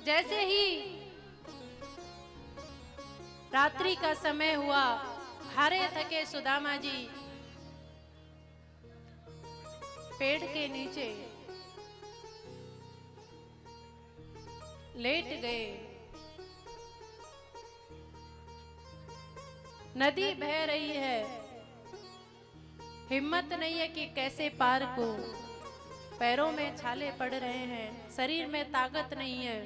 जैसे ही रात्रि का समय हुआ, हारे थके सुदामा जी पेड़ के नीचे लेट गए। नदी बह रही है, हिम्मत नहीं है कि कैसे पार को। पैरों में छाले पड़ रहे हैं, शरीर में ताकत नहीं है।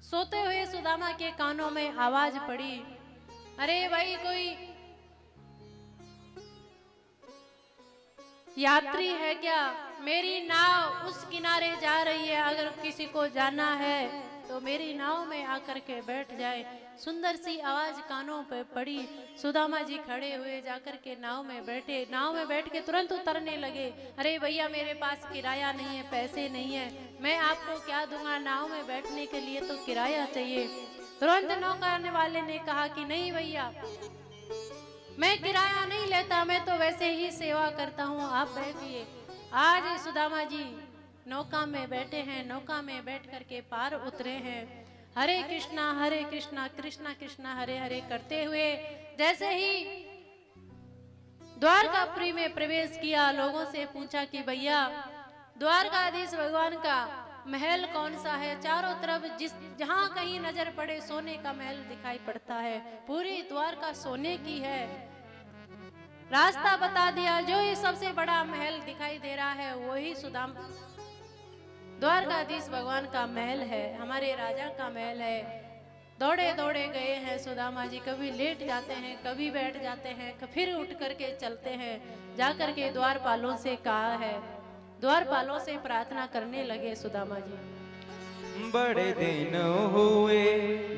सोते हुए सुदामा के कानों में आवाज पड़ी, अरे भाई कोई यात्री है क्या? मेरी नाव उस किनारे जा रही है, अगर किसी को जाना है तो मेरी नाव में आकर के बैठ जाए। सुंदर सी आवाज कानों पे पड़ी। सुदामा जी खड़े हुए जाकर के नाव में बैठे। नाव में बैठ के तुरंत उतरने लगे। अरे भैया मेरे पास किराया नहीं है, पैसे नहीं है, मैं आपको क्या दूंगा? नाव में बैठने के लिए तो किराया चाहिए। तुरंत नौकाने वाले ने कहा कि नहीं भैया, मैं किराया नहीं लेता, मैं तो वैसे ही सेवा करता हूँ, आप बैठिए। आज सुदामा जी नौका में बैठे हैं, नौका में बैठ करके पार उतरे हैं। हरे कृष्णा कृष्णा कृष्णा हरे हरे करते हुए जैसे ही द्वारकापुरी में प्रवेश किया, लोगों से पूछा कि भैया द्वारकाधीश भगवान का महल कौन सा है? चारों तरफ जहां कहीं नजर पड़े सोने का महल दिखाई पड़ता है, पूरी द्वारका सोने की है। रास्ता बता दिया, जो ही सबसे बड़ा महल दिखाई दे रहा है वही द्वारकाधीश भगवान का महल है, हमारे राजा का महल है। दौड़े दौड़े गए हैं सुदामा जी, कभी लेट जाते हैं, कभी बैठ जाते हैं, फिर उठ करके चलते हैं। जाकर के द्वारपालों से कहा है, द्वारपालों से प्रार्थना करने लगे सुदामा जी। बड़े दिन हुए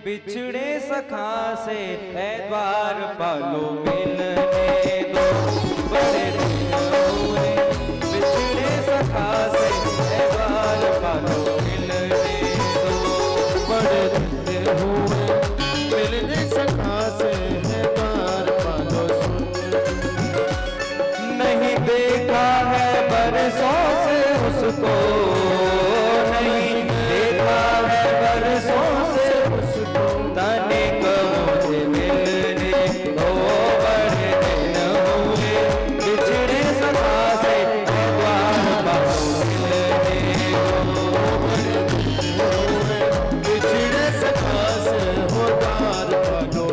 बिछड़े सखा से, ऐ द्वारपालों मिलने दो। बड़े दिन हुए बिछड़े सखा से, ऐ द्वारपालों मिलने दो। बड़े दिन हुए मिलने सखा से, ऐ द्वारपालों नहीं देखा है बरसों से उसको, नहीं देखा है बरसों से उसको, ताने को मुझे मिलने दो। बड़े दिन हुए बिछड़े सखा से, द्वारपालों मिलने दो। बड़े दिन हुए बिछड़े सखा से, द्वारपालों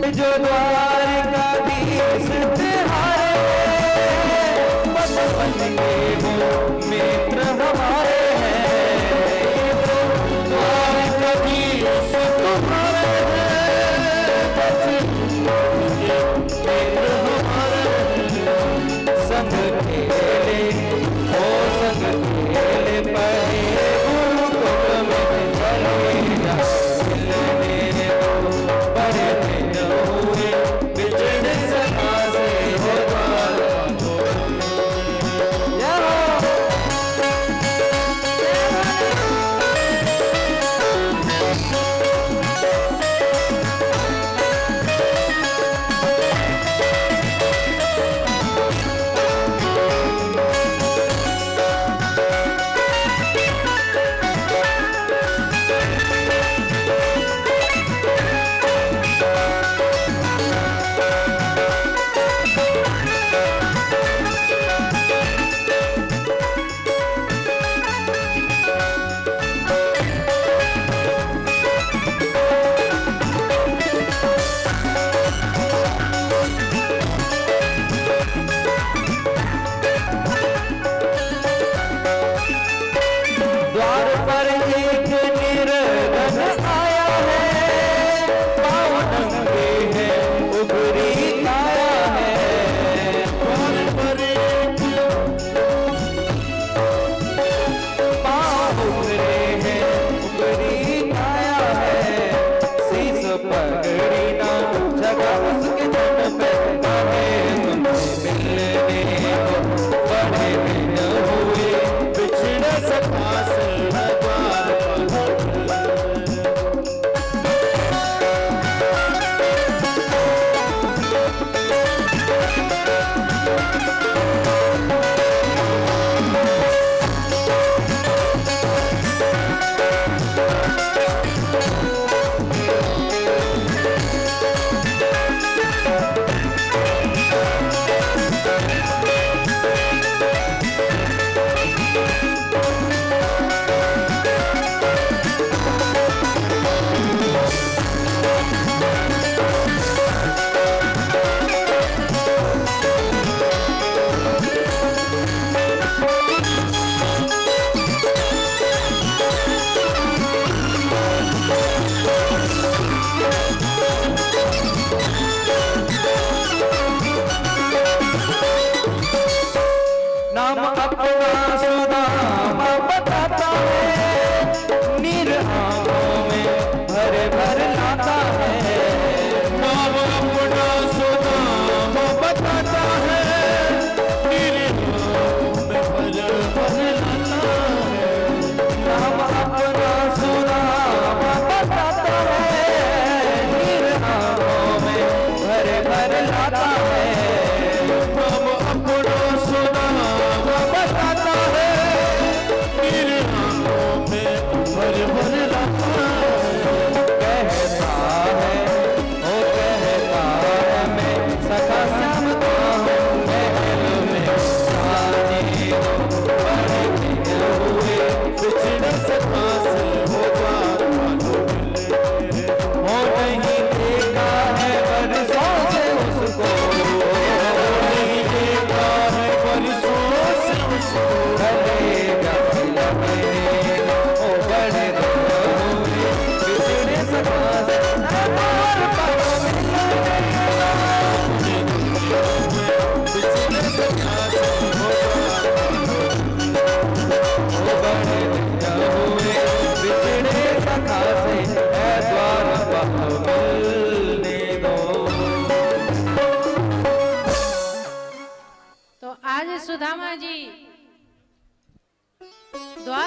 जो द्वारकाधीश तिहारे, बचपन के वो मित्र हमारे हैं। द्वारकाधीश तुम्हारे हैं, बचपन के मित्र हमारे हैं। संग खेले ओ संग खेले, पढ़े गुरुकुल में चले जा मिलने दो। बड़े दिन हुए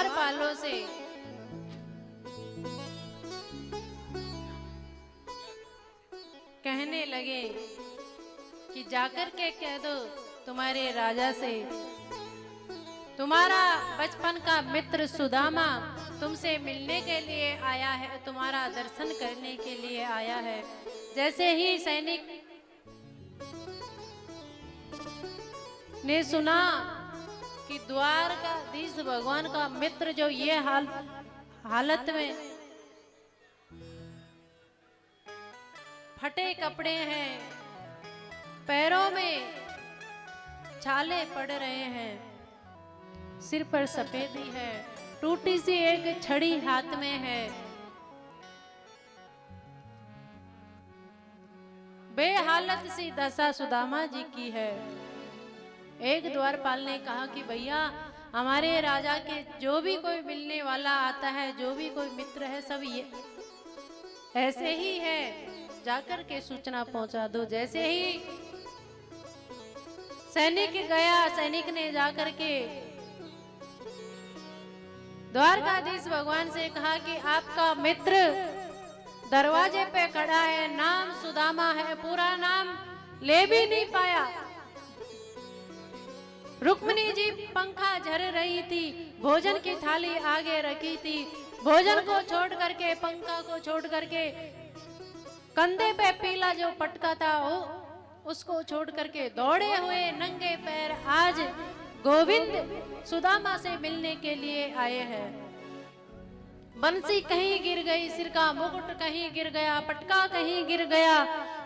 द्वारपालों से कहने लगे कि जाकर के कह दो तुम्हारे राजा से, तुम्हारा बचपन का मित्र सुदामा तुमसे मिलने के लिए आया है, तुम्हारा दर्शन करने के लिए आया है। जैसे ही सैनिक ने सुना कि द्वारकाधीश भगवान का मित्र जो ये हालत में फटे कपड़े हैं, पैरों में छाले पड़ रहे हैं, सिर पर सफेदी है, टूटी सी एक छड़ी हाथ में है, बेहालत सी दशा सुदामा जी की है। एक द्वारपाल ने कहा कि भैया हमारे राजा के जो भी कोई मिलने वाला आता है, जो भी कोई मित्र है, सब ये ऐसे ही है, जाकर के सूचना पहुंचा दो। जैसे ही सैनिक गया, सैनिक ने जाकर के द्वारकाधीश भगवान से कहा कि आपका मित्र दरवाजे पे खड़ा है, नाम सुदामा है, पूरा नाम ले भी नहीं पाया। रुक्मिणी जी पंखा झर रही थी, भोजन की थाली आगे रखी थी, भोजन को छोड़ करके, पंखा को छोड़ करके, कंधे पे पीला जो पटका था उसको छोड़ करके दौड़े हुए नंगे पैर आज गोविंद सुदामा से मिलने के लिए आए हैं। बंसी कहीं गिर गई, सिर का मुकुट कहीं गिर गया, पटका कहीं गिर गया।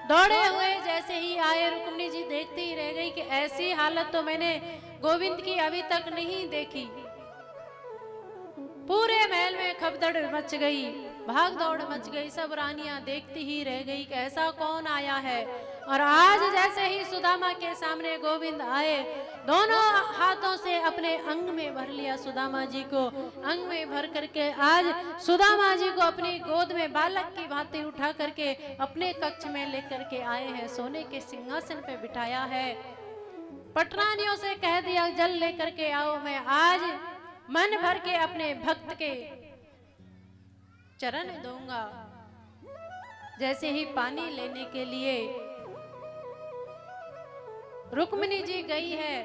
दौड़े हुए जैसे ही आए, रुक्मिणी जी देखती ही रह गई कि ऐसी हालत तो मैंने गोविंद की अभी तक नहीं देखी। पूरे महल में खबदड़ मच गई, भाग दौड़ मच गई, सब रानियां देखती ही रह गई कि ऐसा कौन आया है। और आज जैसे ही सुदामा के सामने गोविंद आए, दोनों हाथों से अपने अंग में भर लिया, सुदामा जी को अंग में भर करके आज सुदामा जी को अपनी गोद में बालक की भांति उठा करके अपने कक्ष में लेकर के आए हैं, सोने के सिंहासन पे बिठाया है। पटरानियों से कह दिया जल लेकर के आओ, मैं आज मन भर के अपने भक्त के चरण दूंगा। जैसे ही पानी लेने के लिए रुक्मिणी जी गई है,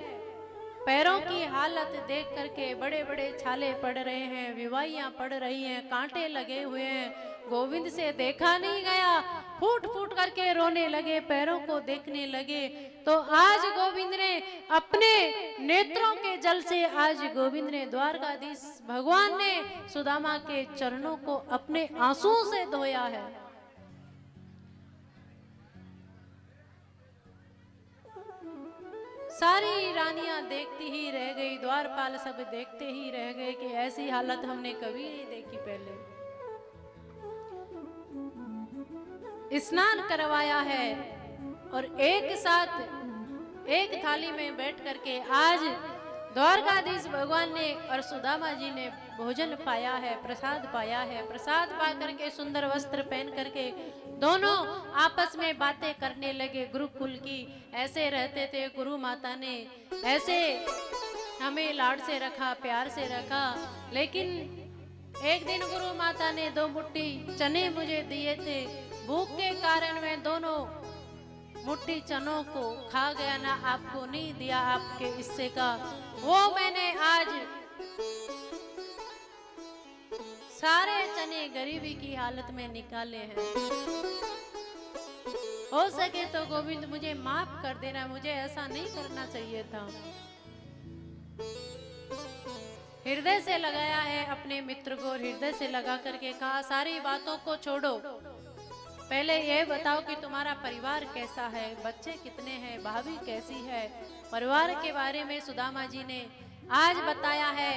पैरों की हालत देख करके बड़े बड़े छाले पड़ रहे हैं, विवाहियां पड़ रही हैं, कांटे लगे हुए हैं, गोविंद से देखा नहीं गया, फूट फूट करके रोने लगे, पैरों को देखने लगे। तो आज गोविंद ने अपने नेत्रों के जल से, आज गोविंद ने, द्वारकाधीश भगवान ने सुदामा के चरणों को अपने आंसुओं से धोया है। सारी रानियां देखती ही रह गई, द्वारपाल सब देखते ही रह गए कि ऐसी हालत हमने कभी नहीं देखी पहले। स्नान करवाया है और एक साथ एक थाली में बैठ करके आज द्वारकाधीश भगवान ने और सुदामा जी ने भोजन पाया है, प्रसाद पाया है। प्रसाद पा करके सुंदर वस्त्र पहन करके दोनों आपस में बातें करने लगे गुरुकुल की। ऐसे रहते थे, गुरु माता ने ऐसे हमें लाड से रखा, प्यार से रखा, लेकिन एक दिन गुरु माता ने 2 मुट्ठी चने मुझे दिए थे, भूख के कारण मैं दोनों मुट्ठी चनों को खा गया, ना आपको नहीं दिया आपके हिस्से का, वो मैंने आज सारे चने गरीबी की हालत में निकाले हैं। हो सके तो गोविंद मुझे माफ कर देना, मुझे ऐसा नहीं करना चाहिए था। हृदय से लगाया है अपने मित्र को, हृदय से लगा करके कहा सारी बातों को छोड़ो, पहले ये बताओ कि तुम्हारा परिवार कैसा है, बच्चे कितने हैं, भाभी कैसी है। परिवार के बारे में सुदामा जी ने आज बताया है।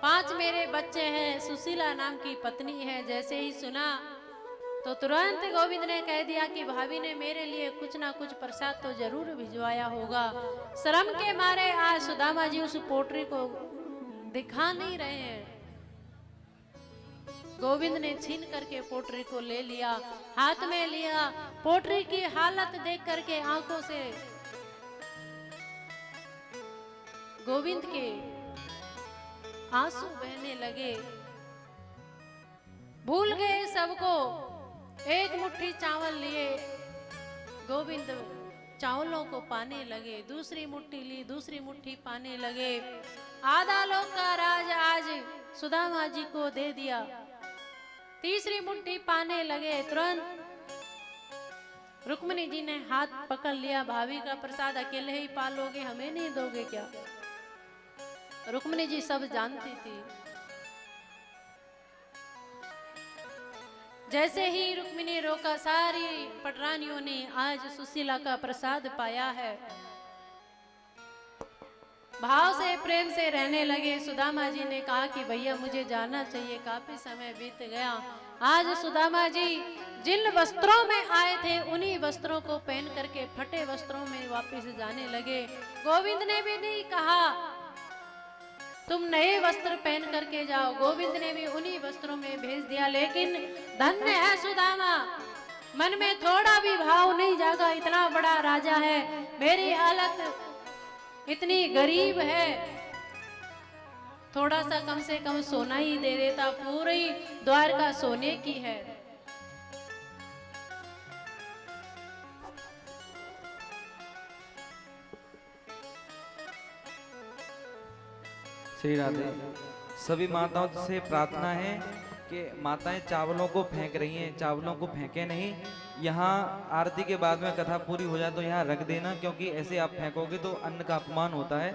5 मेरे बच्चे हैं, सुशीला नाम की पत्नी है। जैसे ही सुना तो तुरंत गोविंद ने कह दिया कि भाभी ने मेरे लिए कुछ ना कुछ प्रसाद तो जरूर भिजवाया होगा। शर्म के मारे आज सुदामा जी उस पोटरी को दिखा नहीं रहे हैं। गोविंद ने छीन करके पोटरी को ले लिया, हाथ में लिया, पोटरी की हालत देख करके आंखों से गोविंद के आंसू बहने लगे। भूल गए सबको। एक मुट्ठी चावल लिए गोविंद चावलों को पाने लगे। दूसरी मुट्ठी ली, दूसरी मुट्ठी पाने लगे। आधा लोक का राज आज सुदामा जी को दे दिया। तीसरी मुट्ठी पाने लगे। तुरंत रुक्मिणी जी ने हाथ पकड़ लिया। भाभी का प्रसाद अकेले ही पालोगे, हमें नहीं दोगे क्या? रुक्मिणी जी सब जानती थी। जैसे ही रुक्मिणी रोका, सारी पटरानियों ने आज सुशीला का प्रसाद पाया है। भाव से प्रेम से रहने लगे। सुदामा जी ने कहा कि भैया मुझे जाना चाहिए, काफी समय बीत गया। आज सुदामा जी जिन वस्त्रों में आए थे उन्हीं वस्त्रों को पहन करके फटे वस्त्रों में वापस जाने लगे। गोविंद ने भी नहीं कहा तुम नए वस्त्र पहन करके जाओ। गोविंद ने भी उन्हीं वस्त्रों में भेज दिया। लेकिन धन्य है सुदामा, मन में थोड़ा भी भाव नहीं जागा। इतना बड़ा राजा है, मेरी हालत इतनी गरीब है, थोड़ा सा कम से कम सोना ही दे देता। पूरी द्वारका सोने की है। श्री राधे। सभी माताओं से प्रार्थना है कि माताएं चावलों को फेंक रही हैं, चावलों को फेंके नहीं। यहाँ आरती के बाद में कथा पूरी हो जाए तो यहाँ रख देना, क्योंकि ऐसे आप फेंकोगे तो अन्न का अपमान होता है,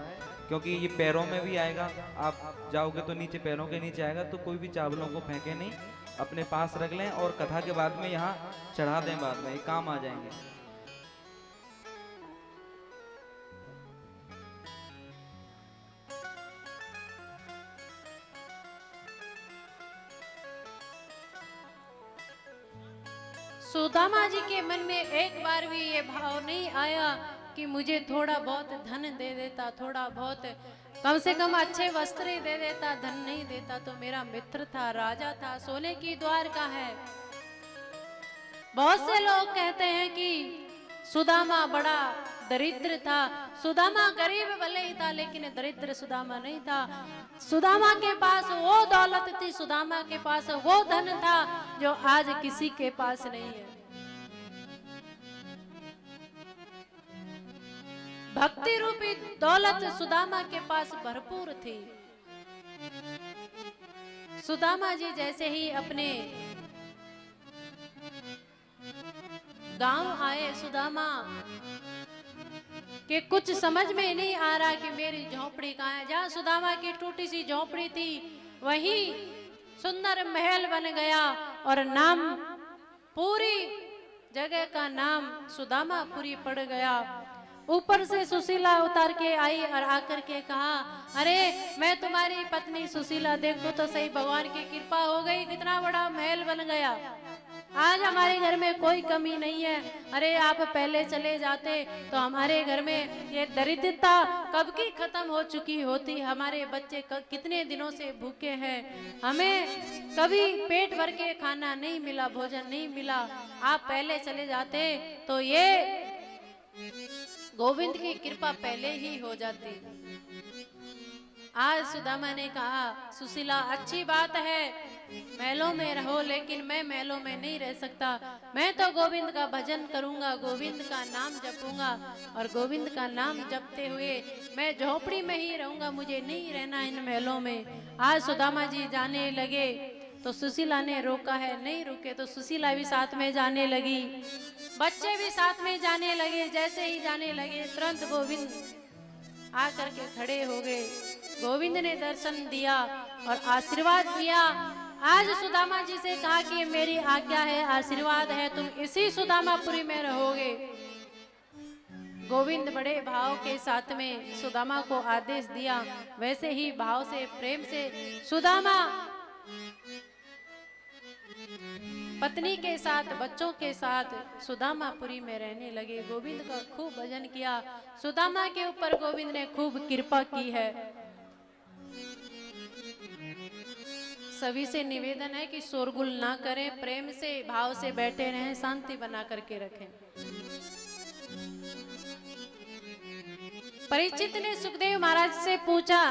क्योंकि ये पैरों में भी आएगा। आप जाओगे तो नीचे पैरों के नीचे आएगा। तो कोई भी चावलों को फेंके नहीं, अपने पास रख लें और कथा के बाद में यहाँ चढ़ा दें। बाद में ये काम आ जाएंगे। सुदामा जी के मन में एक बार भी ये भाव नहीं आया कि मुझे थोड़ा बहुत धन दे देता, थोड़ा बहुत कम से कम अच्छे वस्त्र दे देता। धन नहीं देता तो मेरा मित्र था, राजा था, सोने की द्वारका है। बहुत से लोग कहते हैं कि सुदामा बड़ा दरिद्र था। सुदामा गरीब भले ही था, लेकिन दरिद्र सुदामा नहीं था। सुदामा के पास वो दौलत थी, सुदामा के पास वो धन था जो आज किसी के पास नहीं है। भक्ति रूपी दौलत सुदामा के पास भरपूर थी। सुदामा जी जैसे ही अपने गांव आए, सुदामा कि कुछ समझ में नहीं आ रहा कि मेरी झोपड़ी कहाँ है। जहाँ सुदामा की टूटी सी झोपड़ी थी वहीं सुंदर महल बन गया और नाम, पूरी जगह का नाम सुदामापुरी पड़ गया। ऊपर से सुशीला उतार के आई और आकर के कहा, अरे मैं तुम्हारी पत्नी सुशीला, देखो तो सही भगवान की कृपा हो गई, कितना बड़ा महल बन गया। आज हमारे घर में कोई कमी नहीं है। अरे आप पहले चले जाते तो हमारे घर में ये दरिद्रता कब की खत्म हो चुकी होती। हमारे बच्चे कितने दिनों से भूखे हैं, हमें कभी पेट भर के खाना नहीं मिला, भोजन नहीं मिला। आप पहले चले जाते तो ये गोविंद की कृपा पहले ही हो जाती। आज सुदामा ने कहा, सुशीला अच्छी बात है महलों में रहो, लेकिन मैं महलों में नहीं रह सकता। मैं तो गोविंद का भजन करूंगा, गोविंद का नाम जपूंगा और गोविंद का नाम जपते हुए मैं झोपड़ी में ही रहूंगा, मुझे नहीं रहना इन महलों में। आज सुदामा जी जाने लगे तो सुशीला ने रोका है, नहीं रुके तो सुशीला भी साथ में जाने लगी, बच्चे भी साथ में जाने लगे। जैसे ही जाने लगे तुरंत गोविंद आकर के खड़े हो गए। गोविंद ने दर्शन दिया और आशीर्वाद दिया। आज सुदामा जी से कहा कि मेरी आज्ञा है, आशीर्वाद है, तुम इसी सुदामापुरी में रहोगे। गोविंद बड़े भाव के साथ में सुदामा को आदेश दिया। वैसे ही भाव से, प्रेम से सुदामा पत्नी के साथ, बच्चों के साथ सुदामापुरी में रहने लगे। गोविंद का खूब भजन किया। सुदामा के ऊपर गोविंद ने खूब कृपा की है। सभी से निवेदन है कि शोरगुल ना करें, प्रेम से भाव से बैठे रहें, शांति बना करके रखें। परीक्षित ने सुखदेव महाराज से पूछा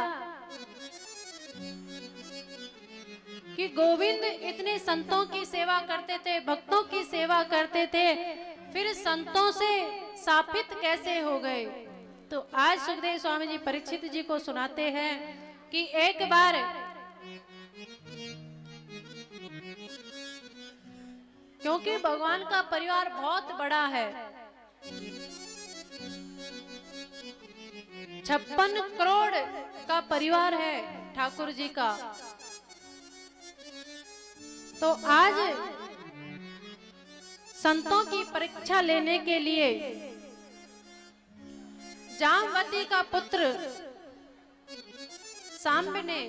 कि गोविंद इतने संतों की सेवा करते थे, भक्तों की सेवा करते थे, फिर संतों से शापित कैसे हो गए। तो आज सुखदेव स्वामी जी परीक्षित जी को सुनाते हैं कि एक बार क्योंकि भगवान का परिवार बहुत बड़ा है, 56 करोड़ का परिवार है ठाकुर जी का। तो आज संतों की परीक्षा लेने के लिए जामवती का पुत्र सांब ने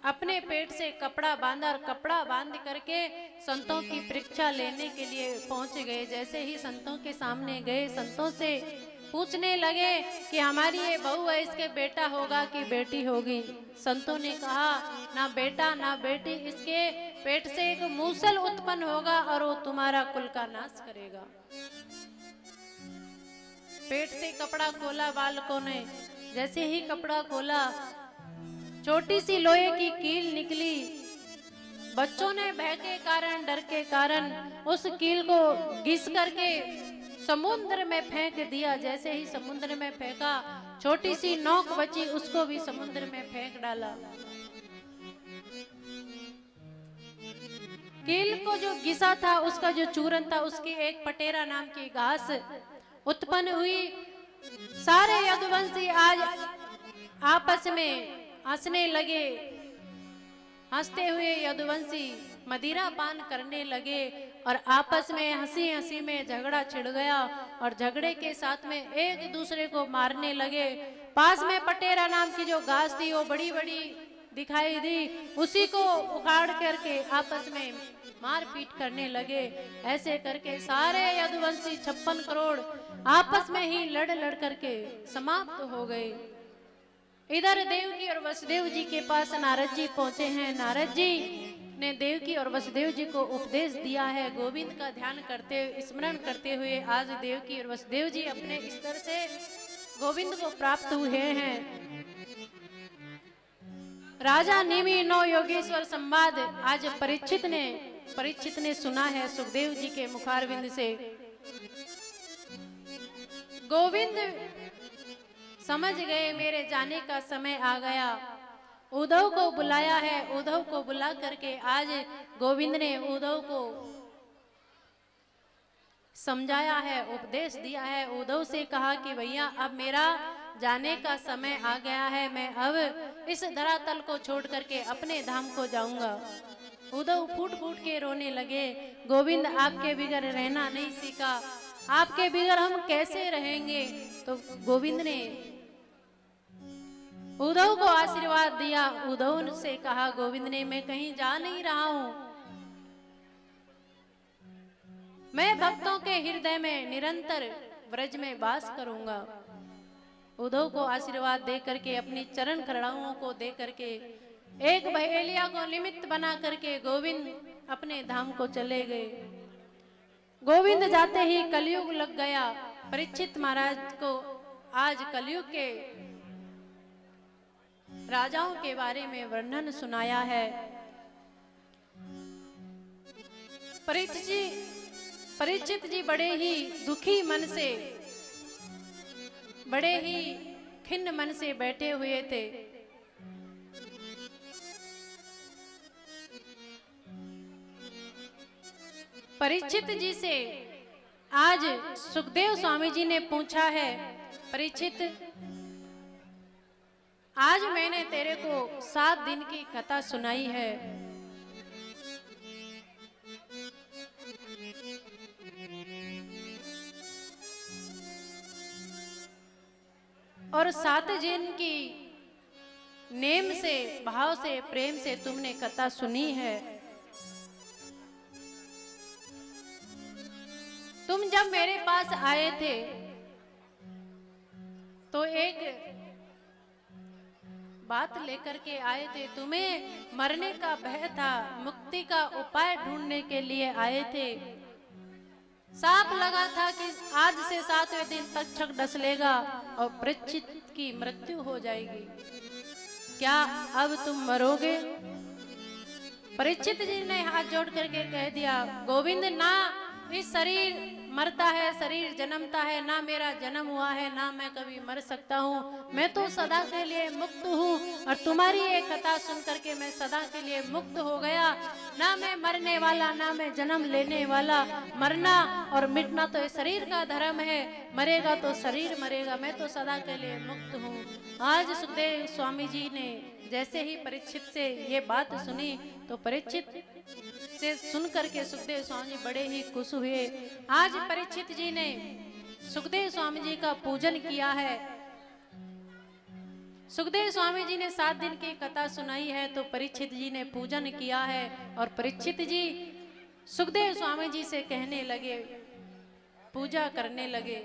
अपने पेट से कपड़ा बांधा और कपड़ा बांध करके संतों की परीक्षा लेने के लिए पहुंच गए। जैसे ही संतों के सामने गए, संतों से पूछने लगे कि हमारी ये बहू है, इसके बेटा होगा कि बेटी होगी। संतों ने कहा ना बेटा ना बेटी, इसके पेट से एक मूसल उत्पन्न होगा और वो तुम्हारा कुल का नाश करेगा। पेट से कपड़ा खोला बालकों ने, जैसे ही कपड़ा खोला छोटी सी लोहे की कील निकली। बच्चों ने भय के कारण, डर के कारण उस कील को घिस करके समुद्र में फेंक दिया। जैसे ही समुद्र में फेंका, छोटी सी नोक बची, उसको भी समुद्र में फेंक डाला। कील को जो घिसा था, उसका जो चूरन था, उसकी एक पटेरा नाम की घास उत्पन्न हुई। सारे यदुवंशी आज आपस में हंसने लगे। हंसते हुए यदुवंशी मदिरा पान करने लगे और आपस में हंसी हंसी में झगड़ा छिड़ गया और झगड़े के साथ में एक दूसरे को मारने लगे। पास में पटेरा नाम की जो घास थी वो बड़ी बड़ी दिखाई दी, उसी को उखाड़ करके आपस में मारपीट करने लगे। ऐसे करके सारे यदुवंशी 56 करोड़ आपस में ही लड़ लड़ करके समाप्त हो गए। इधर देवकी और वसुदेव जी के पास नारद जी पहुंचे हैं। नारद जी ने देवकी और वसुदेव जी को उपदेश दिया है। गोविंद का ध्यान करते, स्मरण करते हुए आज देवकी और वसुदेव जी अपने स्तर से गोविंद को प्राप्त हुए हैं। राजा निमि नौ योगेश्वर संवाद आज परीक्षित ने सुना है सुखदेव जी के मुखारविंद से। गोविंद समझ गए मेरे जाने का समय आ गया। उद्धव को बुलाया है। उद्धव को बुला करके आज गोविंद ने उद्धव को समझाया है, उपदेश दिया है। उद्धव से कहा कि भैया अब मेरा जाने का समय आ गया है, मैं अब इस धरातल को छोड़ करके अपने धाम को जाऊंगा। उद्धव फूट फूट के रोने लगे। गोविंद आपके बिगर रहना नहीं सीखा, आपके बिगर हम कैसे रहेंगे। तो गोविंद ने उद्धव को आशीर्वाद दिया। उद्धव से कहा गोविंद ने, मैं कहीं जा नहीं रहा हूं, मैं भक्तों के हृदय में निरंतर व्रज में वास करूंगा। उद्धव को आशीर्वाद दे करके, अपनी चरण खड़ाओं को दे करके, एक बहेलिया को निमित्त बना करके गोविंद अपने धाम को चले गए। गोविंद जाते ही कलयुग लग गया। परीक्षित महाराज को आज कलयुग के राजाओं के बारे में वर्णन सुनाया है। परीक्षित जी बड़े ही दुखी मन से, बड़े ही खिन्न मन से बैठे हुए थे। परीक्षित जी से आज सुखदेव स्वामी जी ने पूछा है, परीक्षित आज मैंने तेरे को 7 दिन की कथा सुनाई है। और 7 दिन की नेम से, भाव से, प्रेम से तुमने कथा सुनी है। तुम जब मेरे पास आए थे तो एक बात लेकर के आए थे। तुम्हें मरने का भय था, मुक्ति का उपाय ढूंढने के लिए आए थे। सांप लगा था कि आज से 7वें दिन तक्षक डस लेगा और परीक्षित की मृत्यु हो जाएगी। क्या अब तुम मरोगे? परीक्षित जी ने हाथ जोड़ करके कह दिया, गोविंद ना इस शरीर मरता है, शरीर जन्मता है, ना मेरा जन्म हुआ है, ना मैं कभी मर सकता हूँ। मैं तो सदा के लिए मुक्त हूँ और तुम्हारी ये कथा सुन करके मैं सदा के लिए मुक्त हो गया। ना मैं मरने वाला, ना मैं जन्म लेने वाला। मरना और मिटना तो शरीर का धर्म है, मरेगा तो शरीर मरेगा, मैं तो सदा के लिए मुक्त हूँ। आज सुखदेव स्वामी जी ने जैसे ही परीक्षित से ये बात सुनी तो परीक्षित से सुन करके सुखदेव स्वामी जी बड़े ही खुश हुए। आज परीक्षित जी ने सुखदेव स्वामी जी का पूजन किया है। सुखदेव स्वामी जी ने 7 दिन की कथा सुनाई है तो परीक्षित जी ने पूजन किया है। और परीक्षित जी सुखदेव स्वामी जी से कहने लगे, पूजा करने लगे।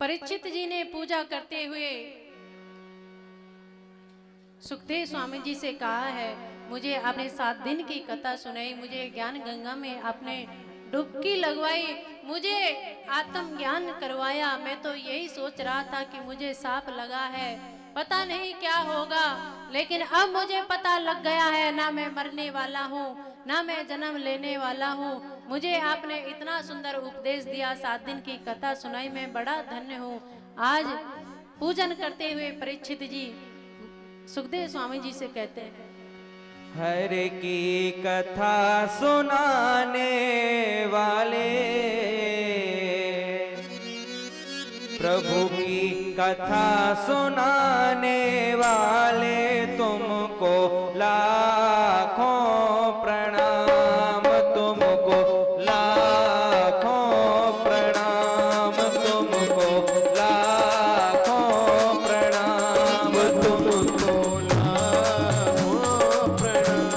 परीक्षित जी ने पूजा करते हुए सुखदेव स्वामी जी से कहा है, मुझे आपने 7 दिन की कथा सुनाई, मुझे ज्ञान गंगा में आपने डुबकी लगवाई, मुझे आत्म ज्ञान करवाया। मैं तो यही सोच रहा था कि मुझे सांप लगा है, पता नहीं क्या होगा, लेकिन अब मुझे पता लग गया है, ना मैं मरने वाला हूँ, ना मैं जन्म लेने वाला हूँ। मुझे आपने इतना सुंदर उपदेश दिया, 7 दिन की कथा सुनाई, मैं बड़ा धन्य हूँ। आज पूजन करते हुए परीक्षित जी सुखदेव स्वामी जी से कहते हैं, हर की कथा सुनाने वाले, प्रभु की कथा सुनाने वाले, तुमको लाखों प्रणाम, तुमको लाखों प्रणाम, तुमको लाखों प्रणाम, तुमको लाखों प्रणाम।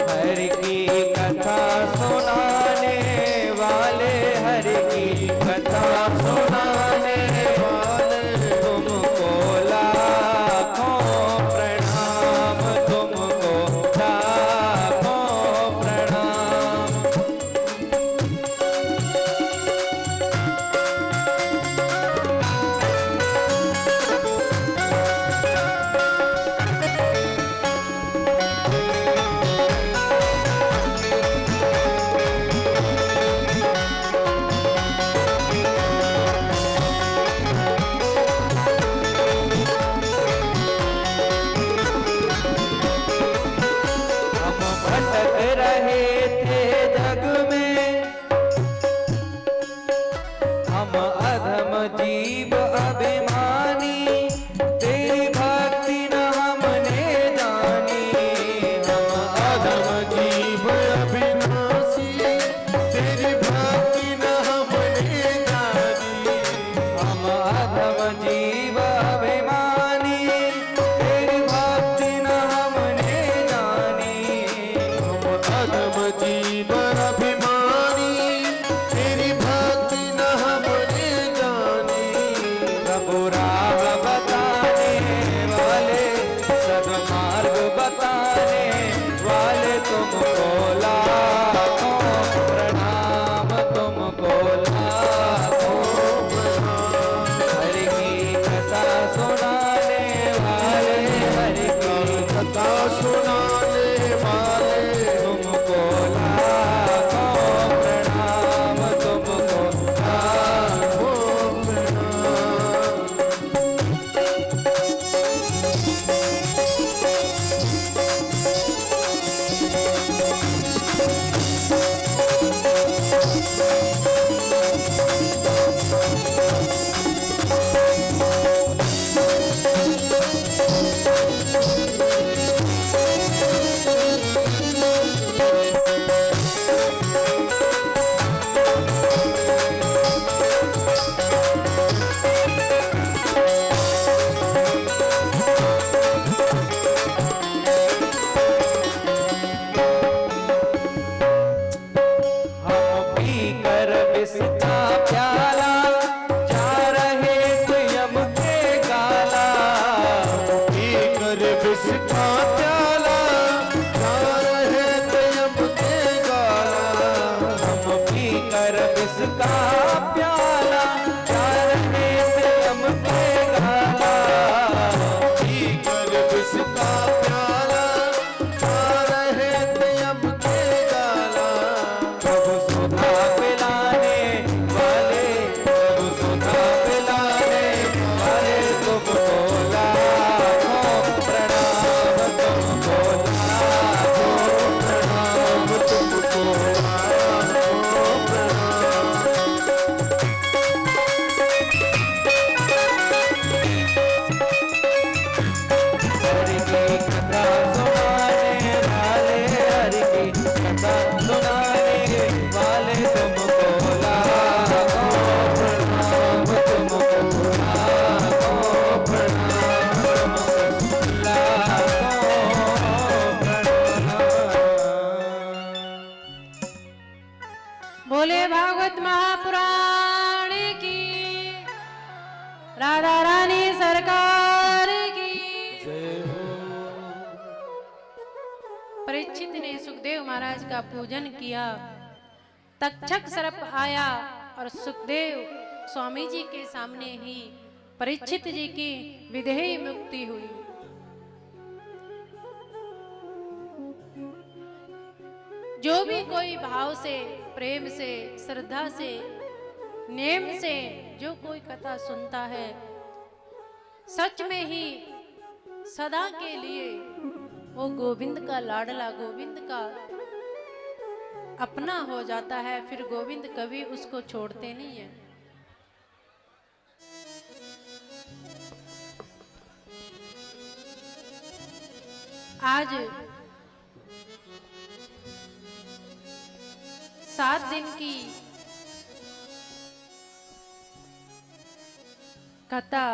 हर की कथा सुनाने वाले, हर की कथा सुनाने वाले, तुमको लाखों प्रणाम, तुमको लाखों प्रणाम। भटक रहे थे जग में हम अधम जीव अभिमानी, तेरी भक्ति न हमने जानी। हम अधम जीव अभिनाशी, तेरी भक्ति न हमने जानी। हम अधम जीव अभिमानी, तेरी भक्ति न हमने जानी। अधम जीवन अभिमानी, तेरी भक्ति न हमने जानी। प्रभु राह बताने वाले, सद्मार्ग बताने वाले, तुमको लाखों प्रणाम, तुमको लाखों प्रणाम। हरि की कथा सुनाने वाले, हरि की कथा सुनाने वाले, तुमको लाखों प्रणाम, तुमको लाखों प्रणाम। हम पीकर विष का प्याला, जा रहे थे यम के गाला। पीकर विष का प्याला, जा रहे थे यम के गाला। हम पीकर विष का प्याला, परीक्षित ने सुखदेव महाराज का पूजन किया। तक्षक सर्प आया और सुखदेव स्वामी जी के सामने ही परीक्षित जी की विधेय मुक्ति हुई। जो भी कोई भाव से, प्रेम से, श्रद्धा से, नेम से जो कोई कथा सुनता है, सच में ही सदा के लिए वो गोविंद का लाडला, गोविंद का अपना हो जाता है। फिर गोविंद कभी उसको छोड़ते नहीं है। आज 7 दिन की कथा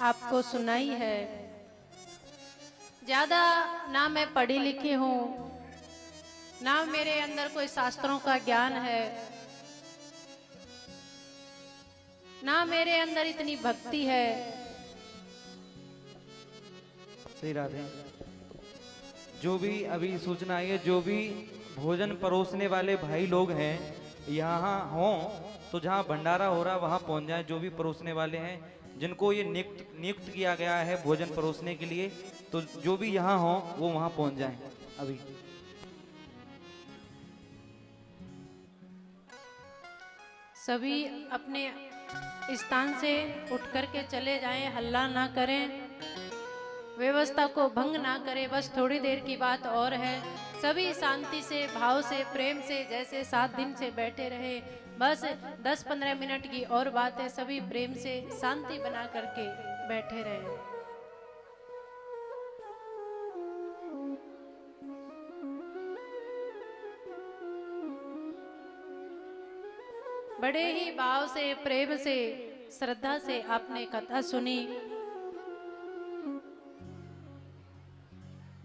आपको सुनाई है। ज्यादा ना मैं पढ़ी लिखी हूं, ना मेरे अंदर कोई शास्त्रों का ज्ञान है, ना मेरे अंदर इतनी भक्ति है। सही राधे। जो भी अभी सूचना आई है, जो भी भोजन परोसने वाले भाई लोग हैं यहाँ हों तो जहाँ भंडारा हो रहा वहाँ पहुँच जाएं। जो भी परोसने वाले हैं, जिनको ये नियुक्त किया गया है भोजन परोसने के लिए, तो जो भी यहाँ हों वो वहाँ पहुँच जाएं अभी। सभी अपने स्थान से उठ करके चले जाएं, हल्ला ना करें, व्यवस्था को भंग ना करें। बस थोड़ी देर की बात और है। सभी शांति से, भाव से, प्रेम से, जैसे 7 दिन से बैठे रहे, बस 10-15 मिनट की और बात है। सभी प्रेम से शांति बना करके बैठे रहे। बड़े ही भाव से, प्रेम से, श्रद्धा से आपने कथा सुनी।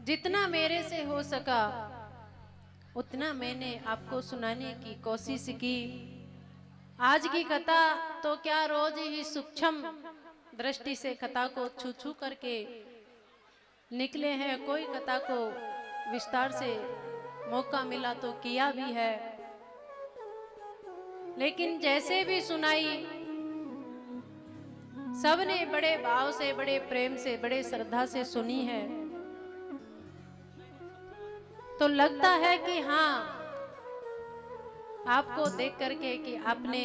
जितना मेरे से हो सका उतना मैंने आपको सुनाने की कोशिश की। आज की कथा तो क्या, रोज ही सूक्ष्म दृष्टि से कथा को छू छू करके निकले हैं। कोई कथा को विस्तार से मौका मिला तो किया भी है, लेकिन जैसे भी सुनाई सबने बड़े भाव से, बड़े प्रेम से, बड़े श्रद्धा से सुनी है। तो लगता है कि हाँ, आपको देख करके कि आपने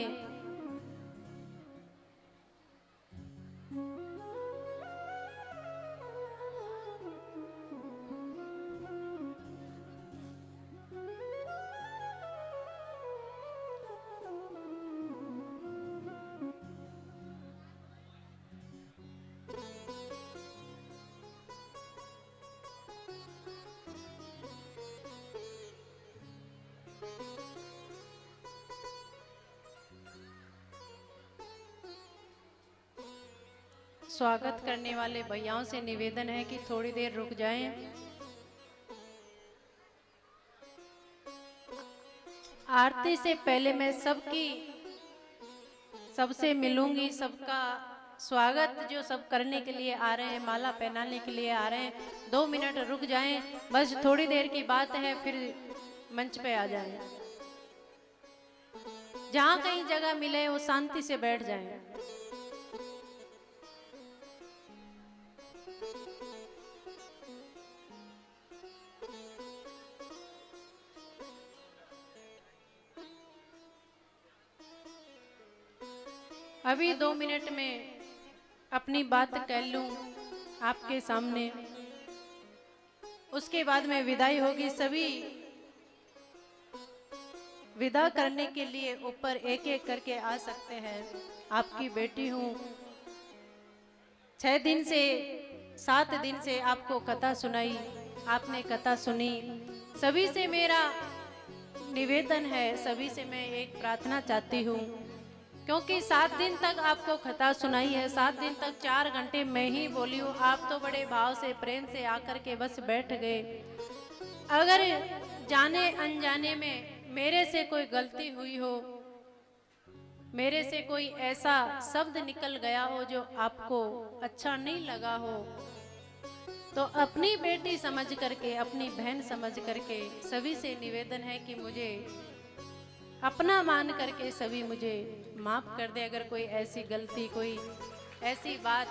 स्वागत करने वाले भैयाओं से निवेदन है कि थोड़ी देर रुक जाएं। आरती से पहले मैं सबसे मिलूंगी। सबका स्वागत जो सब करने के लिए आ रहे हैं, माला पहनाने के लिए आ रहे हैं, 2 मिनट रुक जाएं। बस थोड़ी देर की बात है, फिर मंच पे आ जाएं। जहां कहीं जगह मिले वो शांति से बैठ जाएं। अभी 2 मिनट में अपनी बात कह लूं आपके सामने, उसके बाद में विदाई होगी। सभी विदा करने के लिए ऊपर एक एक करके आ सकते हैं। आपकी बेटी हूं, 6 दिन से 7 दिन से आपको कथा सुनाई, आपने कथा सुनी। सभी से मेरा निवेदन है, सभी से मैं एक प्रार्थना चाहती हूँ, क्योंकि 7 दिन तक आपको कथा सुनाई है, 7 दिन तक 4 घंटे मैं ही बोली हूँ। आप तो बड़े भाव से, प्रेम से आकर के बस बैठ गए। अगर जाने अनजाने में मेरे से कोई गलती हुई हो, मेरे से कोई ऐसा शब्द निकल गया हो जो आपको अच्छा नहीं लगा हो, तो अपनी बेटी समझ करके, अपनी बहन समझ करके सभी से निवेदन है कि मुझे अपना मान करके सभी मुझे माफ कर दे। अगर कोई ऐसी गलती, कोई ऐसी बात,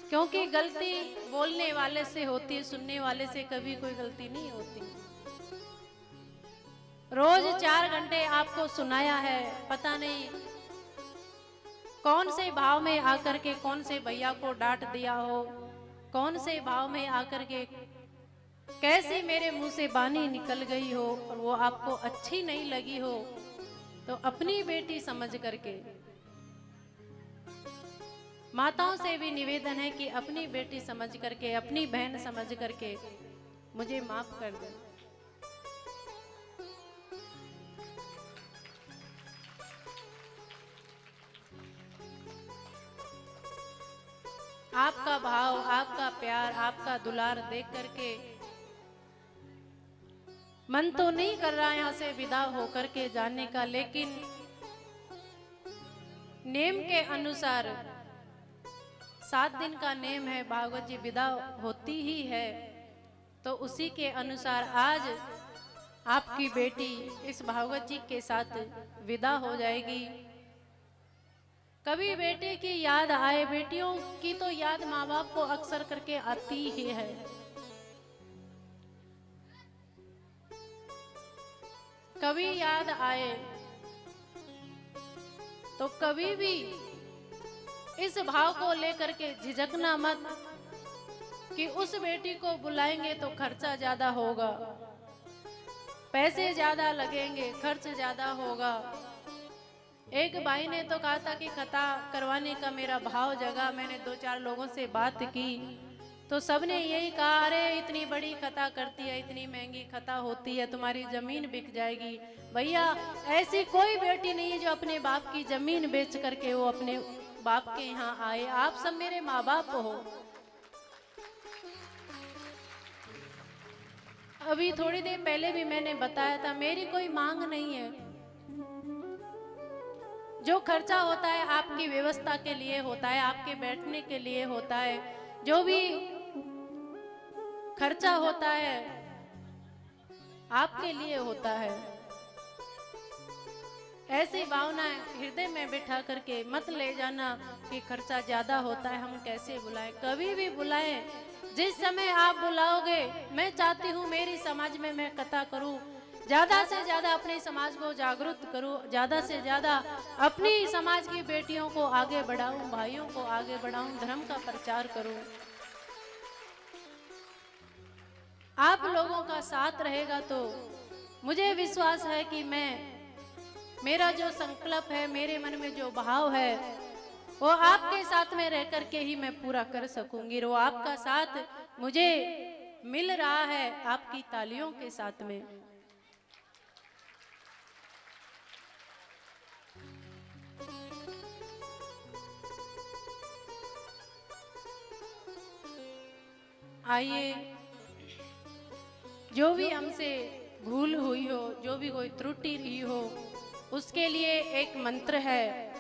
क्योंकि गलती बोलने वाले से होती है, सुनने वाले से कभी कोई गलती नहीं होती। रोज 4 घंटे आपको सुनाया है, पता नहीं कौन से भाव में आकर के कौन से भैया को डांट दिया हो, कौन से भाव में आकर के कैसी मेरे मुंह से बानी निकल गई हो और वो आपको अच्छी नहीं लगी हो, तो अपनी बेटी समझ करके, माताओं से भी निवेदन है कि अपनी बेटी समझ करके, अपनी बहन समझ करके मुझे माफ कर दे। आपका भाव, आपका प्यार, आपका दुलार देख करके मन तो नहीं कर रहा यहाँ से विदा होकर के जाने का, लेकिन नेम के अनुसार 7 दिन का नेम है, भागवत जी विदा होती ही है, तो उसी के अनुसार आज आपकी बेटी इस भागवत जी के साथ विदा हो जाएगी। कभी बेटे की याद आए, बेटियों की तो याद माँ बाप को अक्सर करके आती ही है। कभी याद आए तो कभी भी इस भाव को लेकर के झिझकना मत कि उस बेटी को बुलाएंगे तो खर्चा ज्यादा होगा, पैसे ज्यादा लगेंगे, खर्च ज्यादा होगा। एक भाई ने तो कहा था कि कथा करवाने का मेरा भाव जगा। मैंने 2-4 लोगों से बात की तो सबने यही कहा, अरे इतनी बड़ी कथा करती है, इतनी महंगी कथा होती है, तुम्हारी जमीन बिक जाएगी। भैया ऐसी कोई बेटी नहीं है जो अपने बाप की जमीन बेच करके वो अपने बाप के यहाँ आए। आप सब मेरे माँ बाप हो। अभी थोड़ी देर पहले भी मैंने बताया था, मेरी कोई मांग नहीं है। जो खर्चा होता है आपकी व्यवस्था के लिए होता है, आपके बैठने के लिए होता है, जो भी खर्चा होता है आपके लिए होता है। ऐसी भावना हृदय में बिठा करके मत ले जाना कि खर्चा ज्यादा होता है, हम कैसे बुलाएं। कभी भी बुलाएं, जिस समय आप बुलाओगे। मैं चाहती हूँ मेरी समाज में मैं कथा करूँ, ज्यादा से ज्यादा अपने समाज को जागरूक करूं, ज्यादा से ज्यादा अपनी समाज की बेटियों को आगे बढ़ाऊं, भाइयों को आगे बढ़ाऊं, धर्म का प्रचार करूं। आप लोगों का साथ रहेगा तो मुझे विश्वास है कि मेरा जो संकल्प है, मेरे मन में जो भाव है, वो आपके साथ में रह करके ही मैं पूरा कर सकूंगी। वो आपका साथ मुझे मिल रहा है आपकी तालियों के साथ में। आइए, जो भी हमसे भूल हुई हो, जो भी कोई त्रुटि रही हो, उसके लिए एक मंत्र है।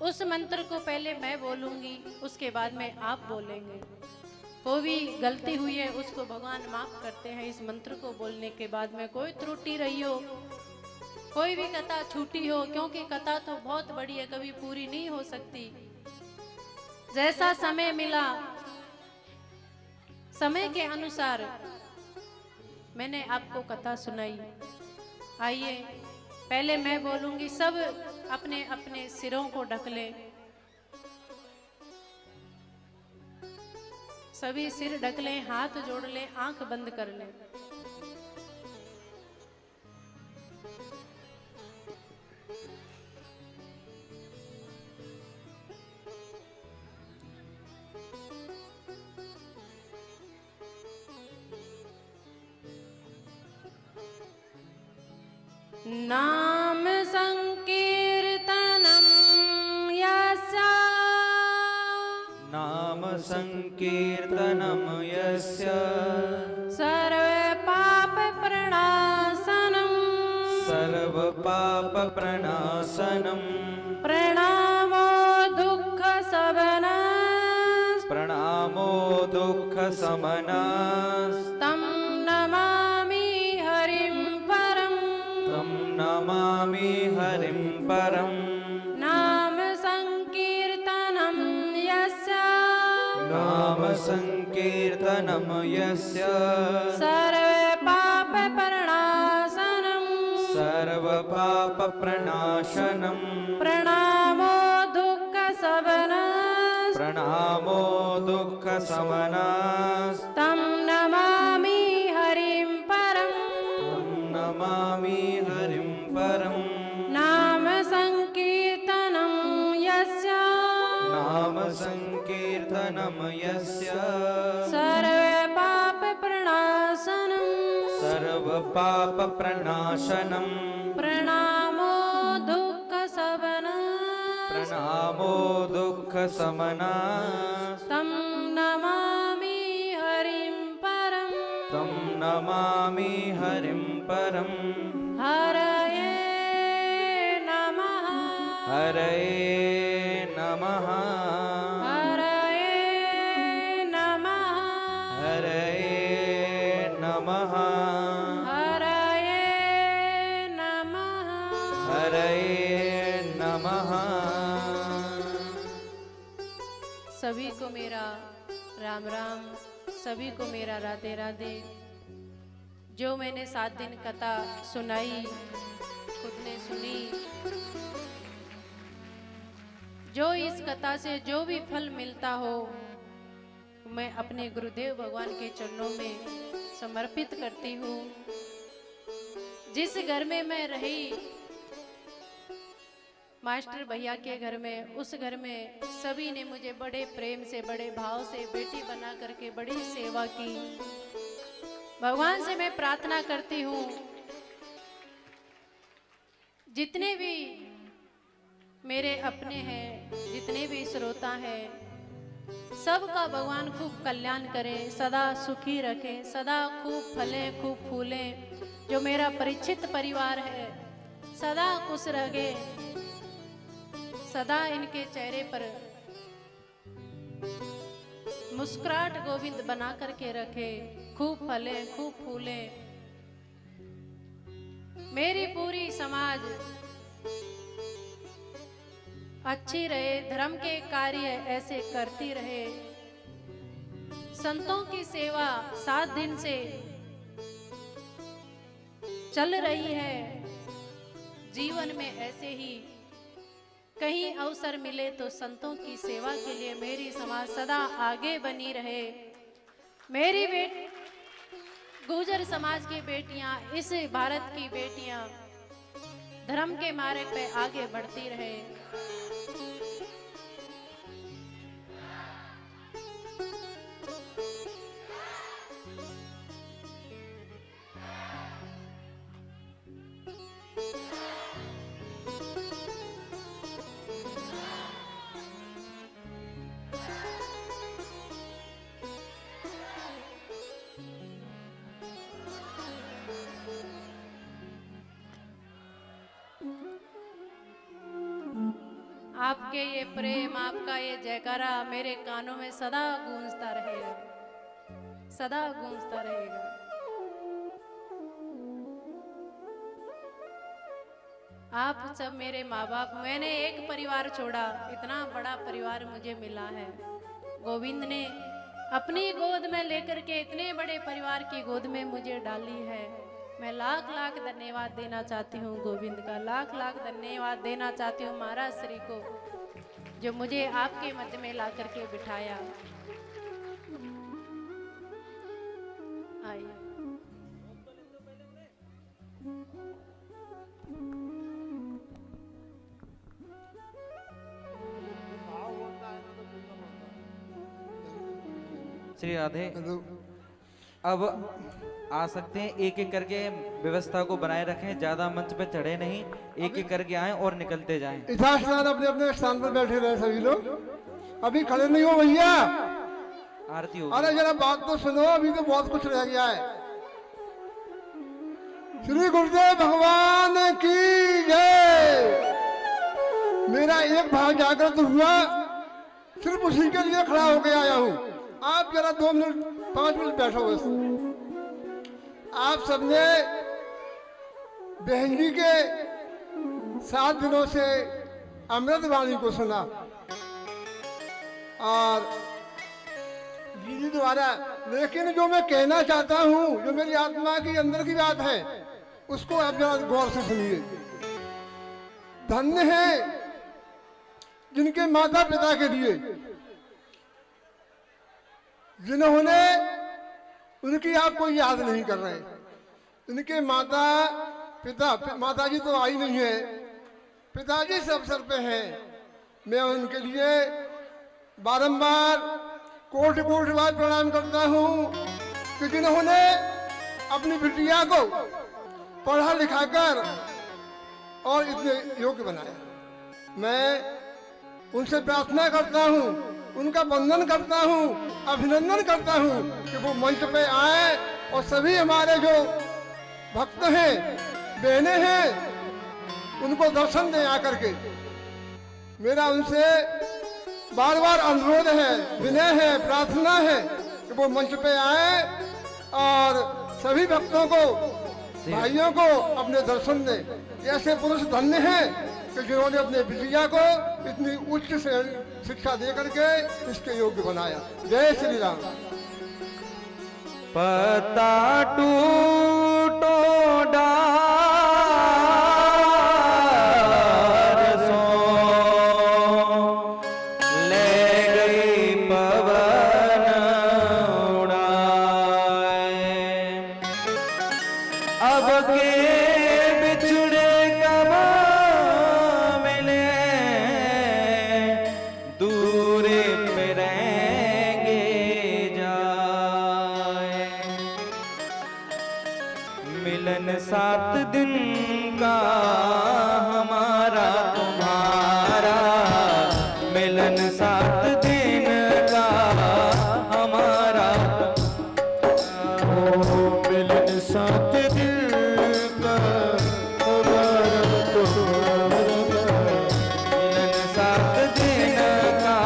उस मंत्र को पहले मैं बोलूंगी, उसके बाद में आप बोलेंगे। कोई भी गलती हुई है उसको भगवान माफ करते हैं इस मंत्र को बोलने के बाद में। कोई त्रुटि रही हो, कोई भी कथा छूटी हो, क्योंकि कथा तो बहुत बड़ी है, कभी पूरी नहीं हो सकती। जैसा समय मिला, समय के अनुसार मैंने आपको कथा सुनाई। आइए, पहले मैं बोलूंगी, सब अपने अपने सिरों को ढक ले। सभी सिर ढक ले, हाथ जोड़ ले, आंख बंद कर ले। नाम संकीर्तनम यस्य, नाम संकीर्तनम यस्य सर्व पाप प्रणाशनम, सर्व पाप प्रणाशनम, प्रणामो दुःख शमनम, दुःख समनस् तं नमामि हरिं परं तं नमामि हरिं परम् नाम संकीर्तनं यस्य नाम संकीर्तनं यस्य सर्वे पाप प्रणाशनं सर्वपाप प्रणाशनम् प्रणामो दुःख शमनस् प्रणामो दुःख समनस् तं नमामि हरिं परं तं नमामि हरिं परम् नाम संकीर्तनं यस्य नाम संकीर्तनं यस्य सर्वे पाप प्रणाशनं सर्वपाप प्रणाशनम् प्रणामो दुःख शमनस् प्रणामो दुःख समनस् तं नमामि हरिं परं तं नमामि हरिं परम् हरये नमः हरये नमः हरये नमः हरये नमः हरये नमः हरये नमः। सभी को मेरा राम राम, सभी को मेरा राधे राधे। जो मैंने 7 दिन कथा सुनाई, खुद ने सुनी, जो इस कथा से जो भी फल मिलता हो मैं अपने गुरुदेव भगवान के चरणों में समर्पित करती हूँ। जिस घर में मैं रही, मास्टर भैया के घर में, उस घर में सभी ने मुझे बड़े प्रेम से, बड़े भाव से बेटी बना करके बड़ी सेवा की। भगवान से मैं प्रार्थना करती हूँ, जितने भी मेरे अपने हैं, जितने भी श्रोता हैं, सबका भगवान खूब कल्याण करे, सदा सुखी रखे, सदा खूब फले खूब फूले। जो मेरा परिचित परिवार है सदा खुश रहे, सदा इनके चेहरे पर मुस्कुराहट गोविंद बना करके रखे, खूब फले खूब फूले। मेरी पूरी समाज अच्छी रहे, धर्म के कार्य ऐसे करती रहे। संतों की सेवा 7 दिन से चल रही है। जीवन में ऐसे ही कहीं अवसर मिले तो संतों की सेवा के लिए मेरी समाज सदा आगे बनी रहे। मेरी गुर्जर समाज की बेटियां, इस भारत की बेटियां धर्म के मार्ग पे आगे बढ़ती रहे। आपके ये प्रेम, आपका ये जयकारा मेरे कानों में सदा गूंजता रहेगा, सदा गूंजता रहेगा। आप सब मेरे माँ बाप, मैंने एक परिवार छोड़ा, इतना बड़ा परिवार मुझे मिला है। गोविंद ने अपनी गोद में लेकर के इतने बड़े परिवार की गोद में मुझे डाली है। मैं लाख लाख धन्यवाद देना चाहती हूँ गोविंद का, लाख लाख धन्यवाद देना चाहती हूँ महाराज श्री को, जो मुझे आपके मध्य में ला करके बिठाया। आइए श्री राधे। अब आ सकते हैं, एक एक करके व्यवस्था को बनाए रखें, ज्यादा मंच पे चढ़े नहीं, एक एक करके आए और निकलते जाएं। यथास्थान अपने अपने स्थान पर बैठे रहे सभी लोग, अभी खड़े नहीं हो भैया। आरती हो। अरे जरा बात तो सुनो, अभी तो बहुत कुछ रह गया है। श्री गुरुदेव भगवान की जय। मेरा एक भाव जागृत हुआ, सिर्फ उसी के लिए खड़ा होके आया हूँ। आप जरा 2 मिनट 5 मिनट बैठो बस। आप सबने बहन जी के 7 दिनों से अमृत वाणी को सुना और दीदी द्वारा, लेकिन जो मैं कहना चाहता हूँ, जो मेरी आत्मा की अंदर की बात है, उसको आप जरा गौर से सुनिए। धन्य है जिनके माता पिता के लिए, जिन्होंने, उनकी आप कोई याद नहीं कर रहे, उनके माता पिता, माताजी तो आई नहीं है, पिताजी इस अवसर पे हैं। मैं उनके लिए बारंबार कोटि कोटि बार प्रणाम करता हूँ कि जिन्होंने अपनी बिटिया को पढ़ा लिखा कर और इतने योग्य बनाया। मैं उनसे प्रार्थना करता हूँ, उनका वंदन करता हूँ, अभिनंदन करता हूँ कि वो मंच पे आए और सभी हमारे जो भक्त हैं, बहनें हैं, उनको दर्शन दें आकर के। मेरा उनसे बार बार अनुरोध है, विनय है, प्रार्थना है कि वो मंच पे आए और सभी भक्तों को, भाइयों को अपने दर्शन दें। ऐसे पुरुष धन्य हैं कि जिन्होंने अपने बिटिया को इतनी उच्च से शिक्षा दे करके इसके योग्य बनाया। जय श्री राम। पता टूटो डार सो ले गई पवन उड़ाए, अब के बिछड़े कब मिले, दूरे पे रहेंगे जाए। मिलन 7 दिन का हमारा तुम्हारा, मिलन 7 दिन का हमारा, मिलन 7 दिन का हमारा तुम्हारा, मिलन 7 दिन का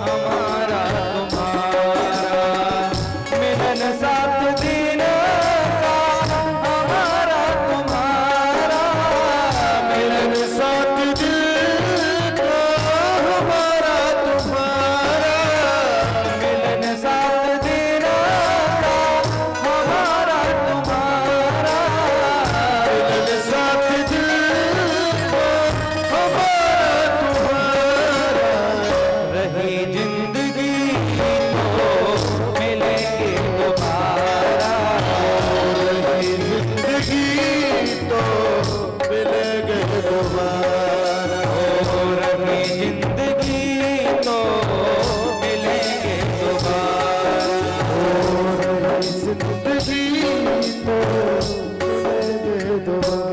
हमारा तुम्हारा, मिलन 7 दिन का हमारा तुम्हारा, मिलन 7 दिन का हमारा तुम्हारा, मिलन 7 दिन का हमारा तुम्हारा, मिलन 7 दिन का हमारा तुम्हारा। रही जिंदगी तो मिलेंगे दोबारा, रही जिंदगी तो मिलेंगे दोबारा, ओ रही जिंदगी तो मिलेंगे दोबारा। रही जिंदगी तो मिलेंगे दोबारा।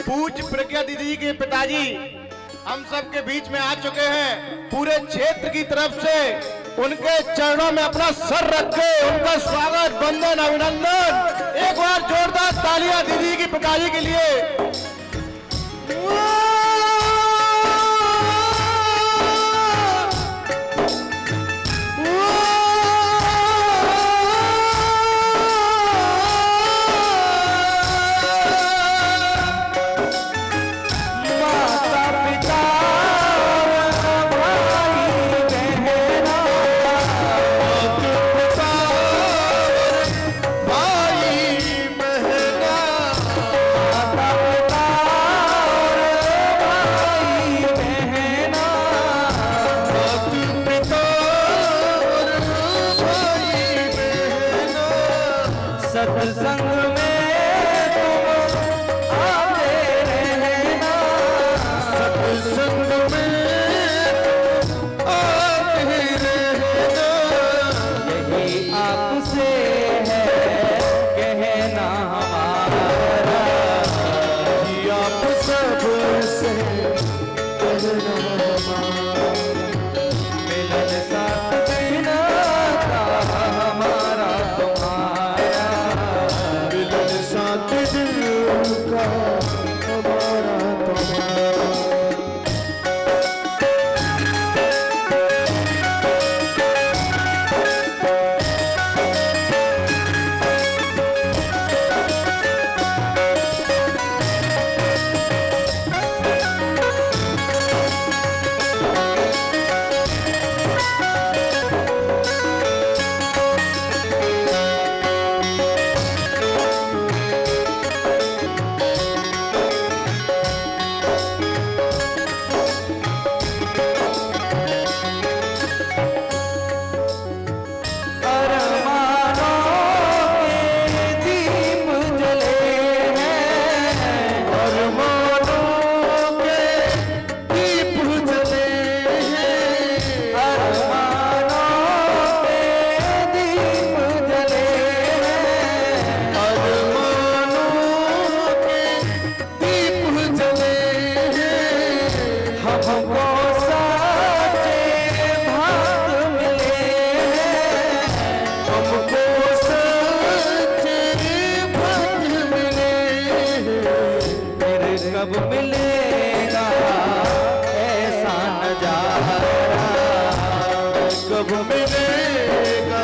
पूज्य प्रज्ञा दीदी के पिताजी हम सब के बीच में आ चुके हैं। पूरे क्षेत्र की तरफ से उनके चरणों में अपना सर रख के उनका स्वागत, वंदन, अभिनंदन। एक बार जोरदार तालियां दीदी के पिताजी के लिए। माता पिता भाई बहना, भाई बहना, माता पिता साथ दिल का हमारा तुम्हारा। कब मिलेगा ऐसा नजारा, कब मिलेगा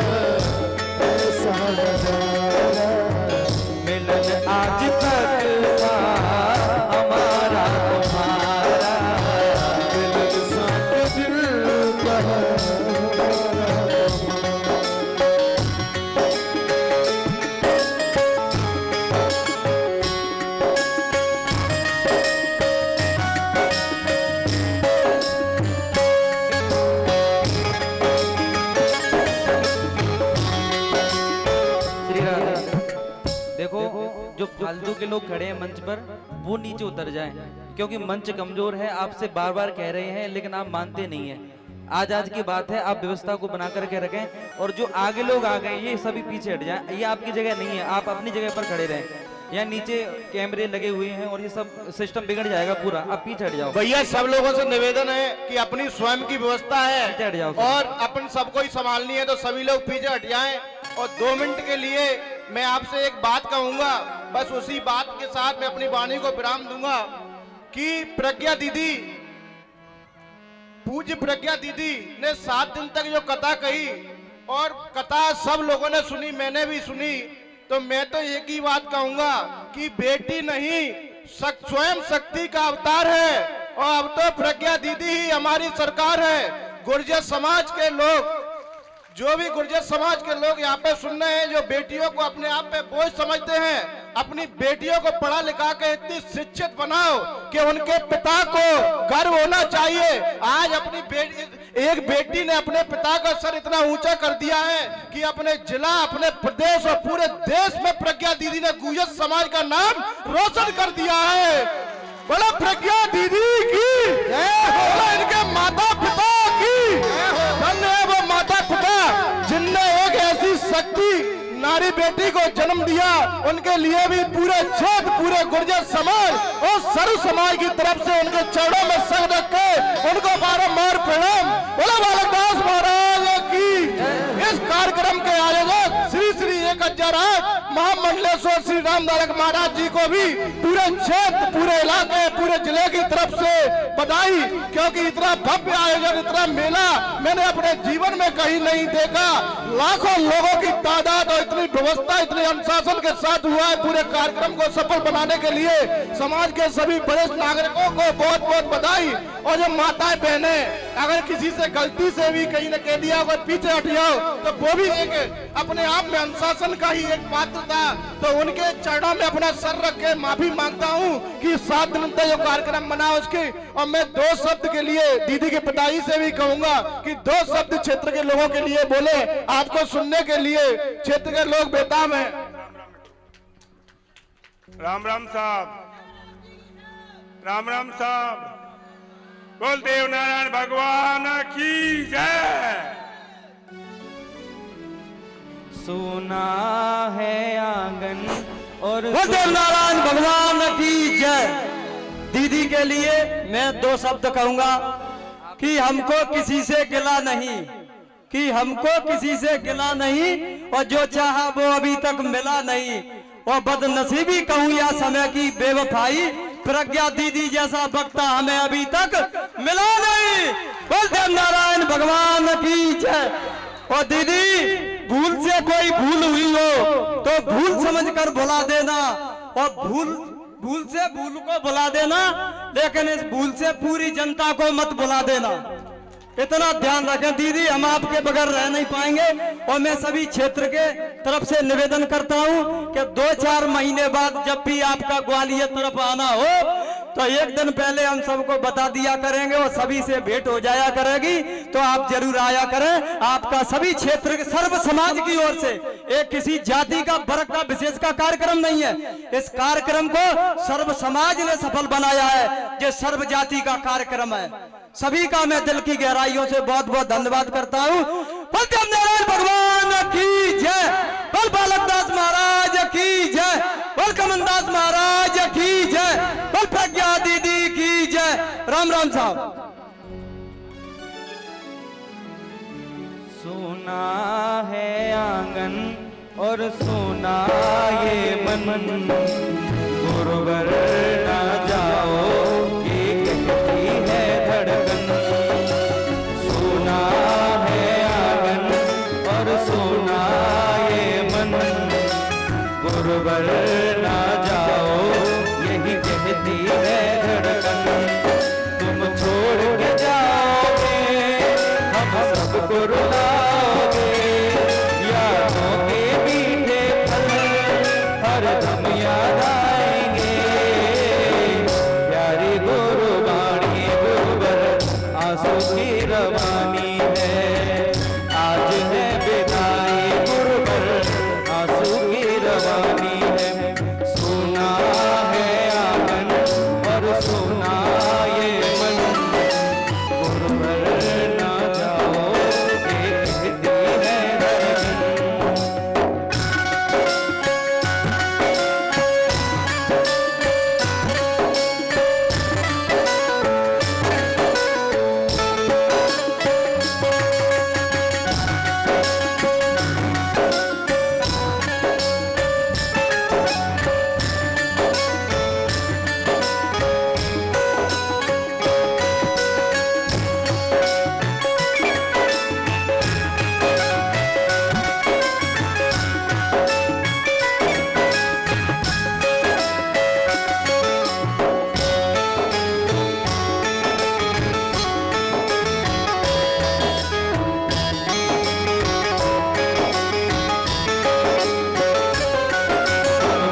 ऐसा नजारा। मिलन आज तक था हमारा तुम्हारा, मिलन साथ दिल का हमारा। देखो जो फालतू के लोग खड़े हैं मंच पर वो नीचे उतर जाएं, क्योंकि मंच कमजोर है। आपसे बार बार कह रहे हैं लेकिन आप मानते नहीं हैं। आज की बात है, आप व्यवस्था को बना करके रखें और जो आगे लोग आ गए ये सभी पीछे हट जाएं। ये आपकी जगह नहीं है, आप अपनी जगह पर खड़े रहें। यहाँ नीचे कैमरे लगे हुए हैं और ये सब सिस्टम बिगड़ जाएगा पूरा, आप पीछे हट जाओ। भैया सब लोगों से निवेदन है कि अपनी स्वयं की व्यवस्था पीछे हट है जाओ। और अपन सबको ही संभालनी है, तो सभी लोग पीछे हट जाएं। और 2 मिनट के लिए मैं आपसे एक बात कहूंगा, बस उसी बात के साथ मैं अपनी वाणी को विराम दूंगा कि प्रज्ञा दीदी, पूज्य प्रज्ञा दीदी ने 7 दिन तक जो कथा कही और कथा सब लोगों ने सुनी, मैंने भी सुनी, तो मैं तो एक ही बात कहूंगा कि बेटी नहीं स्वयं शक्ति का अवतार है। और अब तो प्रज्ञा दीदी ही हमारी सरकार है। गुर्जर समाज के लोग, जो भी गुर्जर समाज के लोग यहाँ पे सुन रहे हैं, जो बेटियों को अपने आप पे बोझ समझते हैं, अपनी बेटियों को पढ़ा लिखा के इतनी शिक्षित बनाओ कि उनके पिता को गर्व होना चाहिए। आज अपनी एक बेटी ने अपने पिता का सर इतना ऊंचा कर दिया है कि अपने जिला, अपने प्रदेश और पूरे देश में प्रज्ञा दीदी ने गुर्जर समाज का नाम रोशन कर दिया है। बोला प्रज्ञा दीदी की, बोला इनके माता पिता की। धन्य है वो माता पिता जिनने एक ऐसी शक्ति नारी बेटी को जन्म दिया। उनके लिए भी पूरे क्षेत्र, पूरे गुर्जर समाज और सर्व समाज की तरफ से उनके चरणों में सर रख के उनको बारंबार प्रणाम। बोला बालकदास महाराज की। इस कार्यक्रम के आयोजक श्री श्री 1008 महामंडलेश्वर श्री रामदारक महाराज जी को भी पूरे क्षेत्र, पूरे इलाके, पूरे जिले की तरफ से बधाई, क्योंकि इतना भव्य आयोजन, इतना मेला मैंने अपने जीवन में कहीं नहीं देखा। लाखों लोगों की तादाद और इतनी व्यवस्था, इतने अनुशासन के साथ हुआ है। पूरे कार्यक्रम को सफल बनाने के लिए समाज के सभी वरिष्ठ नागरिकों को बहुत बहुत बधाई। और जो माताएं बहनें अगर किसी से गलती से भी कहीं ने कह दिया अगर पीछे हट जाओ, तो वो भी एक अपने आप में अनुशासन का ही एक पात्र था। तो उनके चरणों में अपना सर रख के माफी मांगता हूं कि 7 दिन तक जो कार्यक्रम बना उसकी। और मैं 2 शब्द के लिए दीदी के पिताजी से भी कहूंगा कि 2 शब्द क्षेत्र के लोगों के लिए बोले, आपको सुनने के लिए क्षेत्र के लोग बेताब हैं। राम राम साहब, राम राम साहब, बोल देव नारायण भगवान की जय। सोना है आंगन और बोल देव नारायण भगवान की जय। दीदी के लिए मैं 2 शब्द कहूंगा कि हमको किसी से गिला नहीं, कि हमको किसी से गिला नहीं, और जो चाहा वो अभी तक मिला नहीं। और बदनसीबी कहूँ या समय की बेवफाई, प्रज्ञा दीदी जैसा वक्ता हमें अभी तक मिला नहीं। बोलते नारायण भगवान की जय। और दीदी भूल से कोई भूल हुई हो तो भूल समझकर भुला देना, और भूल से भूल को भुला देना, लेकिन इस भूल से पूरी जनता को मत भुला देना। इतना ध्यान रखें दीदी, हम आपके बगैर रह नहीं पाएंगे। और मैं सभी क्षेत्र के तरफ से निवेदन करता हूं कि 2-4 महीने बाद जब भी आपका ग्वालियर तरफ आना हो तो एक दिन पहले हम सबको बता दिया करेंगे और सभी से भेंट हो जाया करेगी, तो आप जरूर आया करें। आपका सभी क्षेत्र के सर्व समाज की ओर से एक किसी जाति का वर्ग का विशेष का कार्यक्रम नहीं है, इस कार्यक्रम को सर्व समाज ने सफल बनाया है, ये सर्व जाति का कार्यक्रम है। सभी का मैं दिल की गहराइयों से बहुत बहुत धन्यवाद करता हूँ। नारायण भगवान की जय, बल बालकदास महाराज की जय, बल कमनदास महाराज की जय, बल प्रज्ञा दीदी की जय। राम राम साहब। सोना है आंगन और सोना ये मन, गुरुवर ना जाओ ये कहती है धड़कन। सोना है आंगन और सोना ये मन, गुरुवर ना जाओ यही कहती है धड़कन। तुम छोड़ के जाओगे हम सबको रुलाओगे, यादों के मीठे पल हरदम याद आएंगे। प्यारी गुरुवाणी गुरुवर आंसू की रवानी है, आज है विदाई गुरुवर आंसू की रवानी है। सोना है आंगन और सोना ये मन, गुरुवर ना जाओ ये कहती है धड़कन।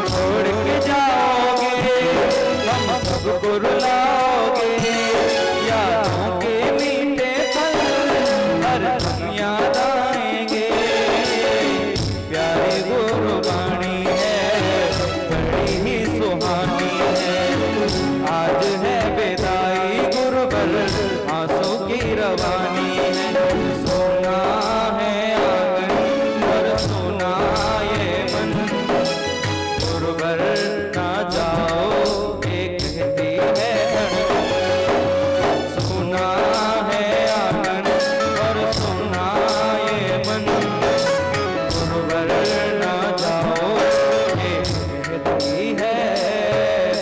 छोड़ के जाओगे हम सबको रुलाओगे, यादों के मीठे पल हरदम याद आएंगे। प्यारी गुरुवाणी है बड़ी ही सुहानी है, आज है विदाई गुरुवर आंसू की रवानी है। सोना है आंगन और सोना ये मन, गुरुवर ना जाओ ये कहती है धड़कन। सोना है आंगन और सोना ये मन, गुरुवर ना जाओ ये कहती है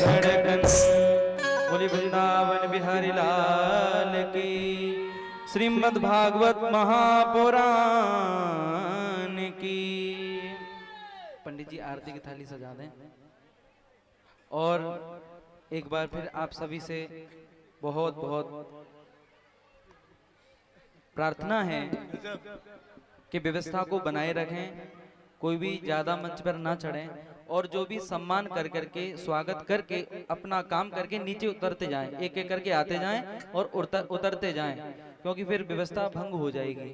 धड़कन। बोली वृंदावन बिहारी लाल की, श्रीमद् भागवत महापुराण की। पंडित जी आरती की थाली सजा दें। और एक बार फिर आप सभी से बहुत बहुत प्रार्थना है कि व्यवस्था को बनाए रखें, कोई भी ज्यादा मंच पर ना चढ़े, और जो भी सम्मान कर करके स्वागत करके अपना काम करके नीचे उतरते जाएं, एक एक करके आते जाएं और उतरते जाएं, क्योंकि फिर व्यवस्था भंग हो जाएगी।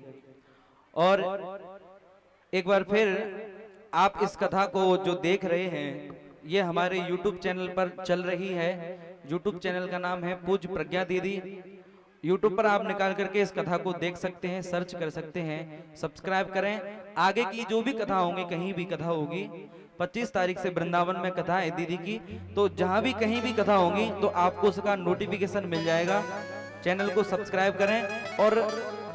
और एक बार फिर आप इस कथा को जो देख रहे हैं, ये हमारे YouTube चैनल पर चल रही है। YouTube चैनल का नाम है पूज्य प्रज्ञा दीदी। YouTube पर आप निकाल करके इस कथा को देख सकते हैं, सर्च कर सकते हैं, सब्सक्राइब करें। आगे की जो भी कथा होंगी, कहीं भी कथा होगी, 25 तारीख से वृंदावन में कथा है दीदी की, तो जहां भी कहीं भी कथा होगी तो आपको उसका नोटिफिकेशन मिल जाएगा। चैनल को सब्सक्राइब करें। और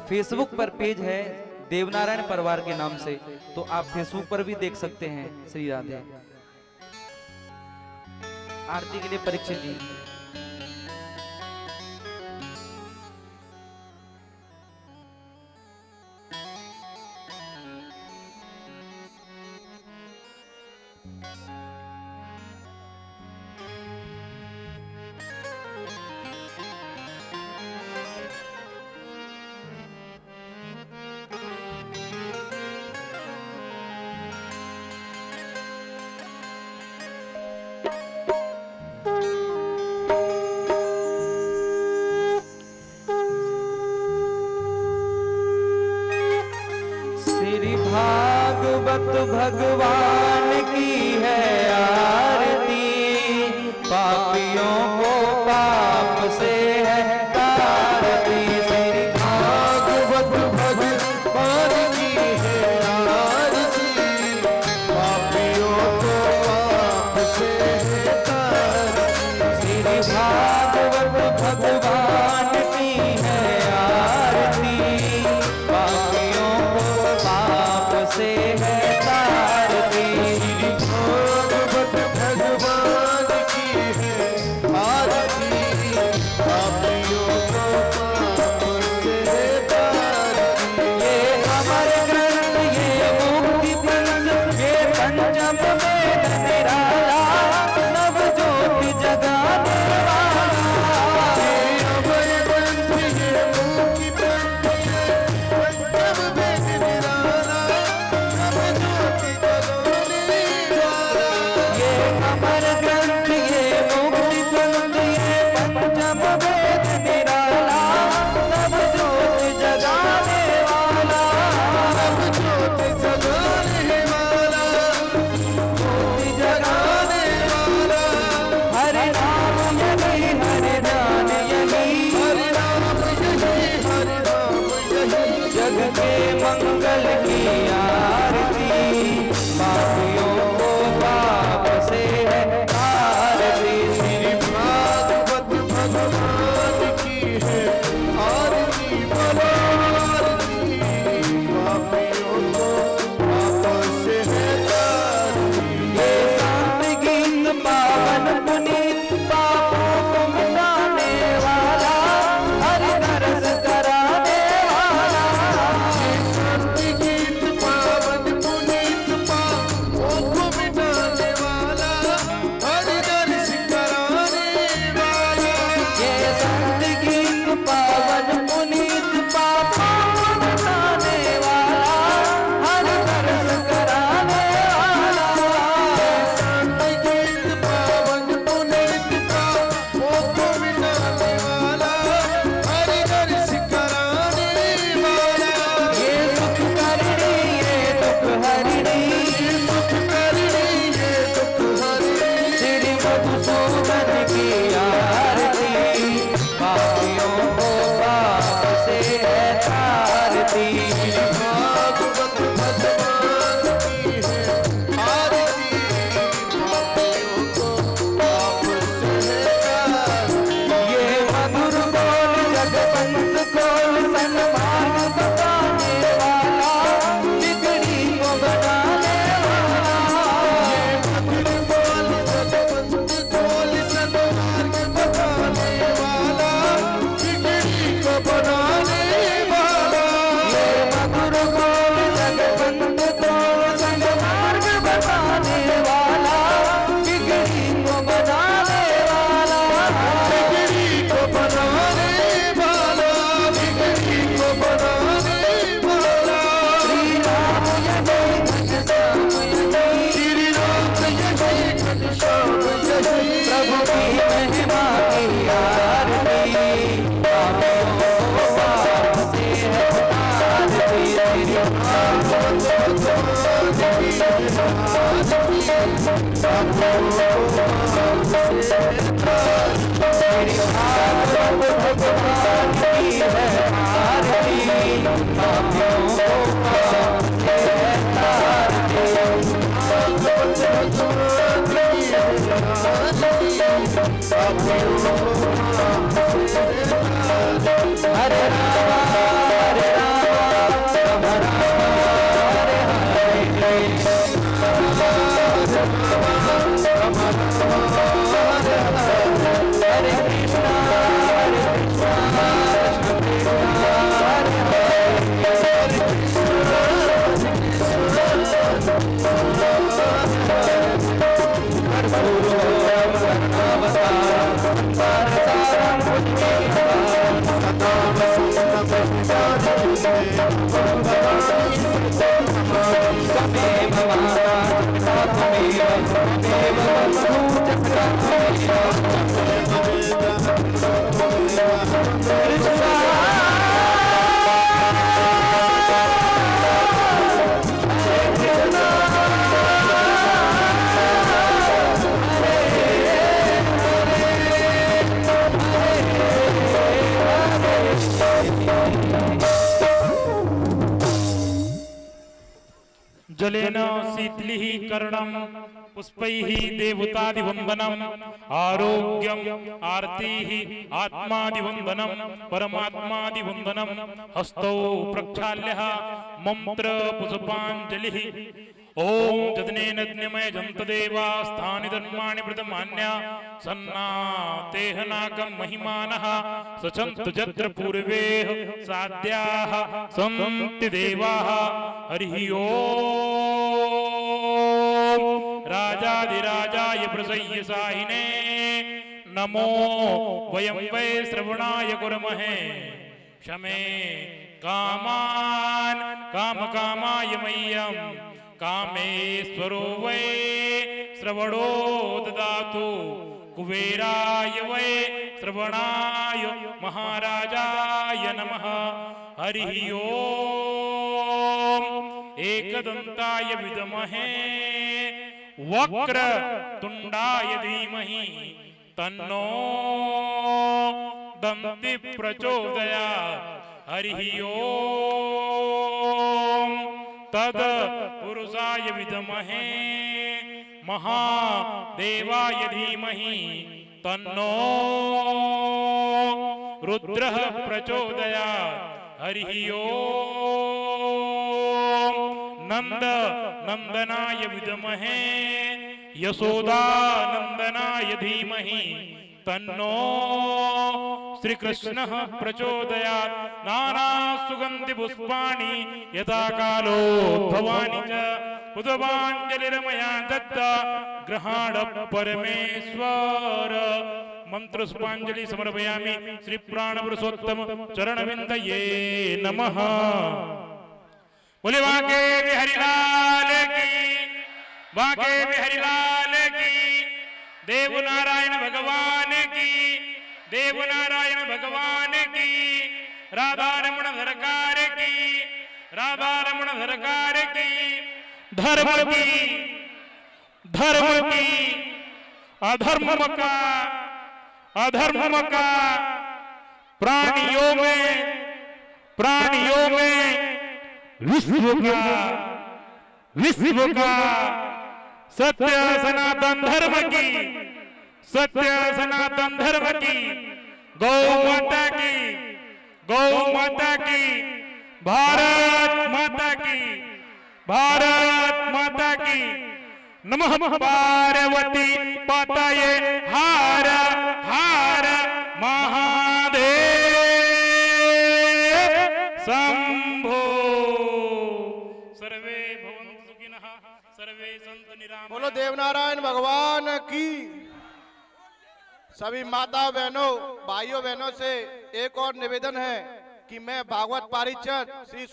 फेसबुक पर पेज है देवनारायण परिवार के नाम से, तो आप फेसबुक पर भी देख सकते हैं। श्री राधे। आरती के लिए परीक्षित जी। श्री भागवत भगवान की है आरती, पापियों को पाप से है तारती। श्री भागवत भगवान की है आरती, पापियों को पाप से है तारती। श्री भागवत भगवान की है आरती, पापियों को पाप से है तारती। श्री भागवत भगवान की है आरती, पापियों को पाप से है तारती। ये अमर ग्रंथ, ये मुक्ति पंथ, ये पंचम वेद निराला, नव ज्योति जगाने वाला। ये अभय ग्रंथ, ये मुक्ति पंथ, ये पंचम वेद निराला, नव ज्योति जगाने वाला। ये अमर ग्रंथ, ये मुक्ति पंथ, ये पंचम वेद निराला, नव ज्योति जगाने वाला। नव ज्योति जगाने वाला, ज्योति जगाने वाला। हरि नाम यही, हरि ध्यान यही, हरि नाम यही, हरि नाम यही। जग के मंगल की आरती, पापियों को पाप से है तारती। श्री भागवत भगवान की है आरती, बोलो आरती, पापियों को पाप से है तारती। ये शांत गीत पावन पुनीत, पापों को मिटाने वाला, हरि दरस कराने वाला। शांति गीत पावन पुनीत, पापों को मिटाने वाला, हरि दर्श कराने वाला। ये संत गीत पावन पुनीत, पापों को मिटाने वाला, हरि दरस कराने वाला। शांति गीत पावन पुनीत, पापों को मिटाने वाला, हरि दर्श कराने वाला। ये सुख करणी, ये दुख हरिणी, सुख करनी ये दुख हरनी। श्री मधुसूदन की आरती, पापियों को पाप से है तारती। भागवत भगवान की है आरती, पापियों को पाप से है तारती। ये मधुर बोल जगवंत खोल, सन्मार्ग बताने वाला, बिगड़ी को बनाने वाला। मधुर बोल जगवंत खोल, सन्मार्ग बताने वाला, बिगड़ी को बनाने वाला। ये मधुर बोल जगवंत खोल, सन्मार्ग बताने वाला, बिगड़ी को बनाने वाला। बिगड़ी को बनाने वाला, बिगड़ी को बनाने वाला। श्री राम यही, घनश्याम यही, श्री राम यही, घनश्याम यही। प्रभु की महिमा की आरती, पापियों को पाप से है तारती। श्री भगवान की भागवत भगवान की है आरती, पापियों को पाप से है तारती। हरे रामा, हरे रामा, राम राम, हरे हरे। जलेन शीतलिः कर्णं पुष्पैः देवतादिवन्दनम् आरोग्यम् आर्तिः आत्मादिवन्दनं परमात्मादिवन्दनं हस्तौ प्रक्षाल्यः मंत्र पुष्पाञ्जलिः ओम जदनेन ज्ञमय जन्तदेवा स्थानि धर्माणि प्रथमान्या सन्नातेह नागं महिमानः सचन्तु जत्र पूर्वेः साध्याः सन्ति देवाः हरिः ओम राजाधिराजाय प्रसह्य साहिने नमो वयं वै श्रवणाय कुर्महे शमे कामान् कामकामाय मह्यम् कामेश्वरो वै श्रवणो ददातु कुबेराय वै श्रवणाय महाराजाय नमः हरिः ओम एकदन्ताय विद्महे वक्रतुण्डाय धीमहि तन्नो दन्ति प्रचोदयात् हरिः ओम तद पुरुषाय विद्महे महादेवाय धीमहि तन्नो रुद्रः प्रचोदयात् हरिः ओम नंद नंदनाय विद्महे यशोदानंदनाय धीमहि तन्नो श्री कृष्णः प्रचोदयात् नाना सुगंधि पुष्पाणि यथा कालोद्भवानि च पुष्पाञ्जलिर्मया दत्ता गृहाण परमेश्वर मंत्रपुष्पाञ्जलि समर्पयामि श्री प्राणपुरुषोत्तम चरणविन्दये नमः। बोले वाके बिहारी लाल की, वाके बिहारी लाल की, देव नारायण भगवान की, देव नारायण भगवान की, राधा रमण सरकार की, राधा रमण सरकार की, धर्म की, धर्म की, अधर्म का, अधर्म का, प्राणियों में विश्व का सत्य सनातन धर्म की, सत्य सनातन धर्म की, गौ माता की, गौ माता की, भारत माता की, भारत माता की। नमः पार्वती पाताये हार हार महादेव शंभो। सर्वे भवन्तु सुखिनः, सर्वे सन्तु निरामयाः। बोलो देवनारायण भगवान की। सभी माता बहनों भाइयों बहनों से एक और निवेदन है कि मैं भागवत पारिषद श्री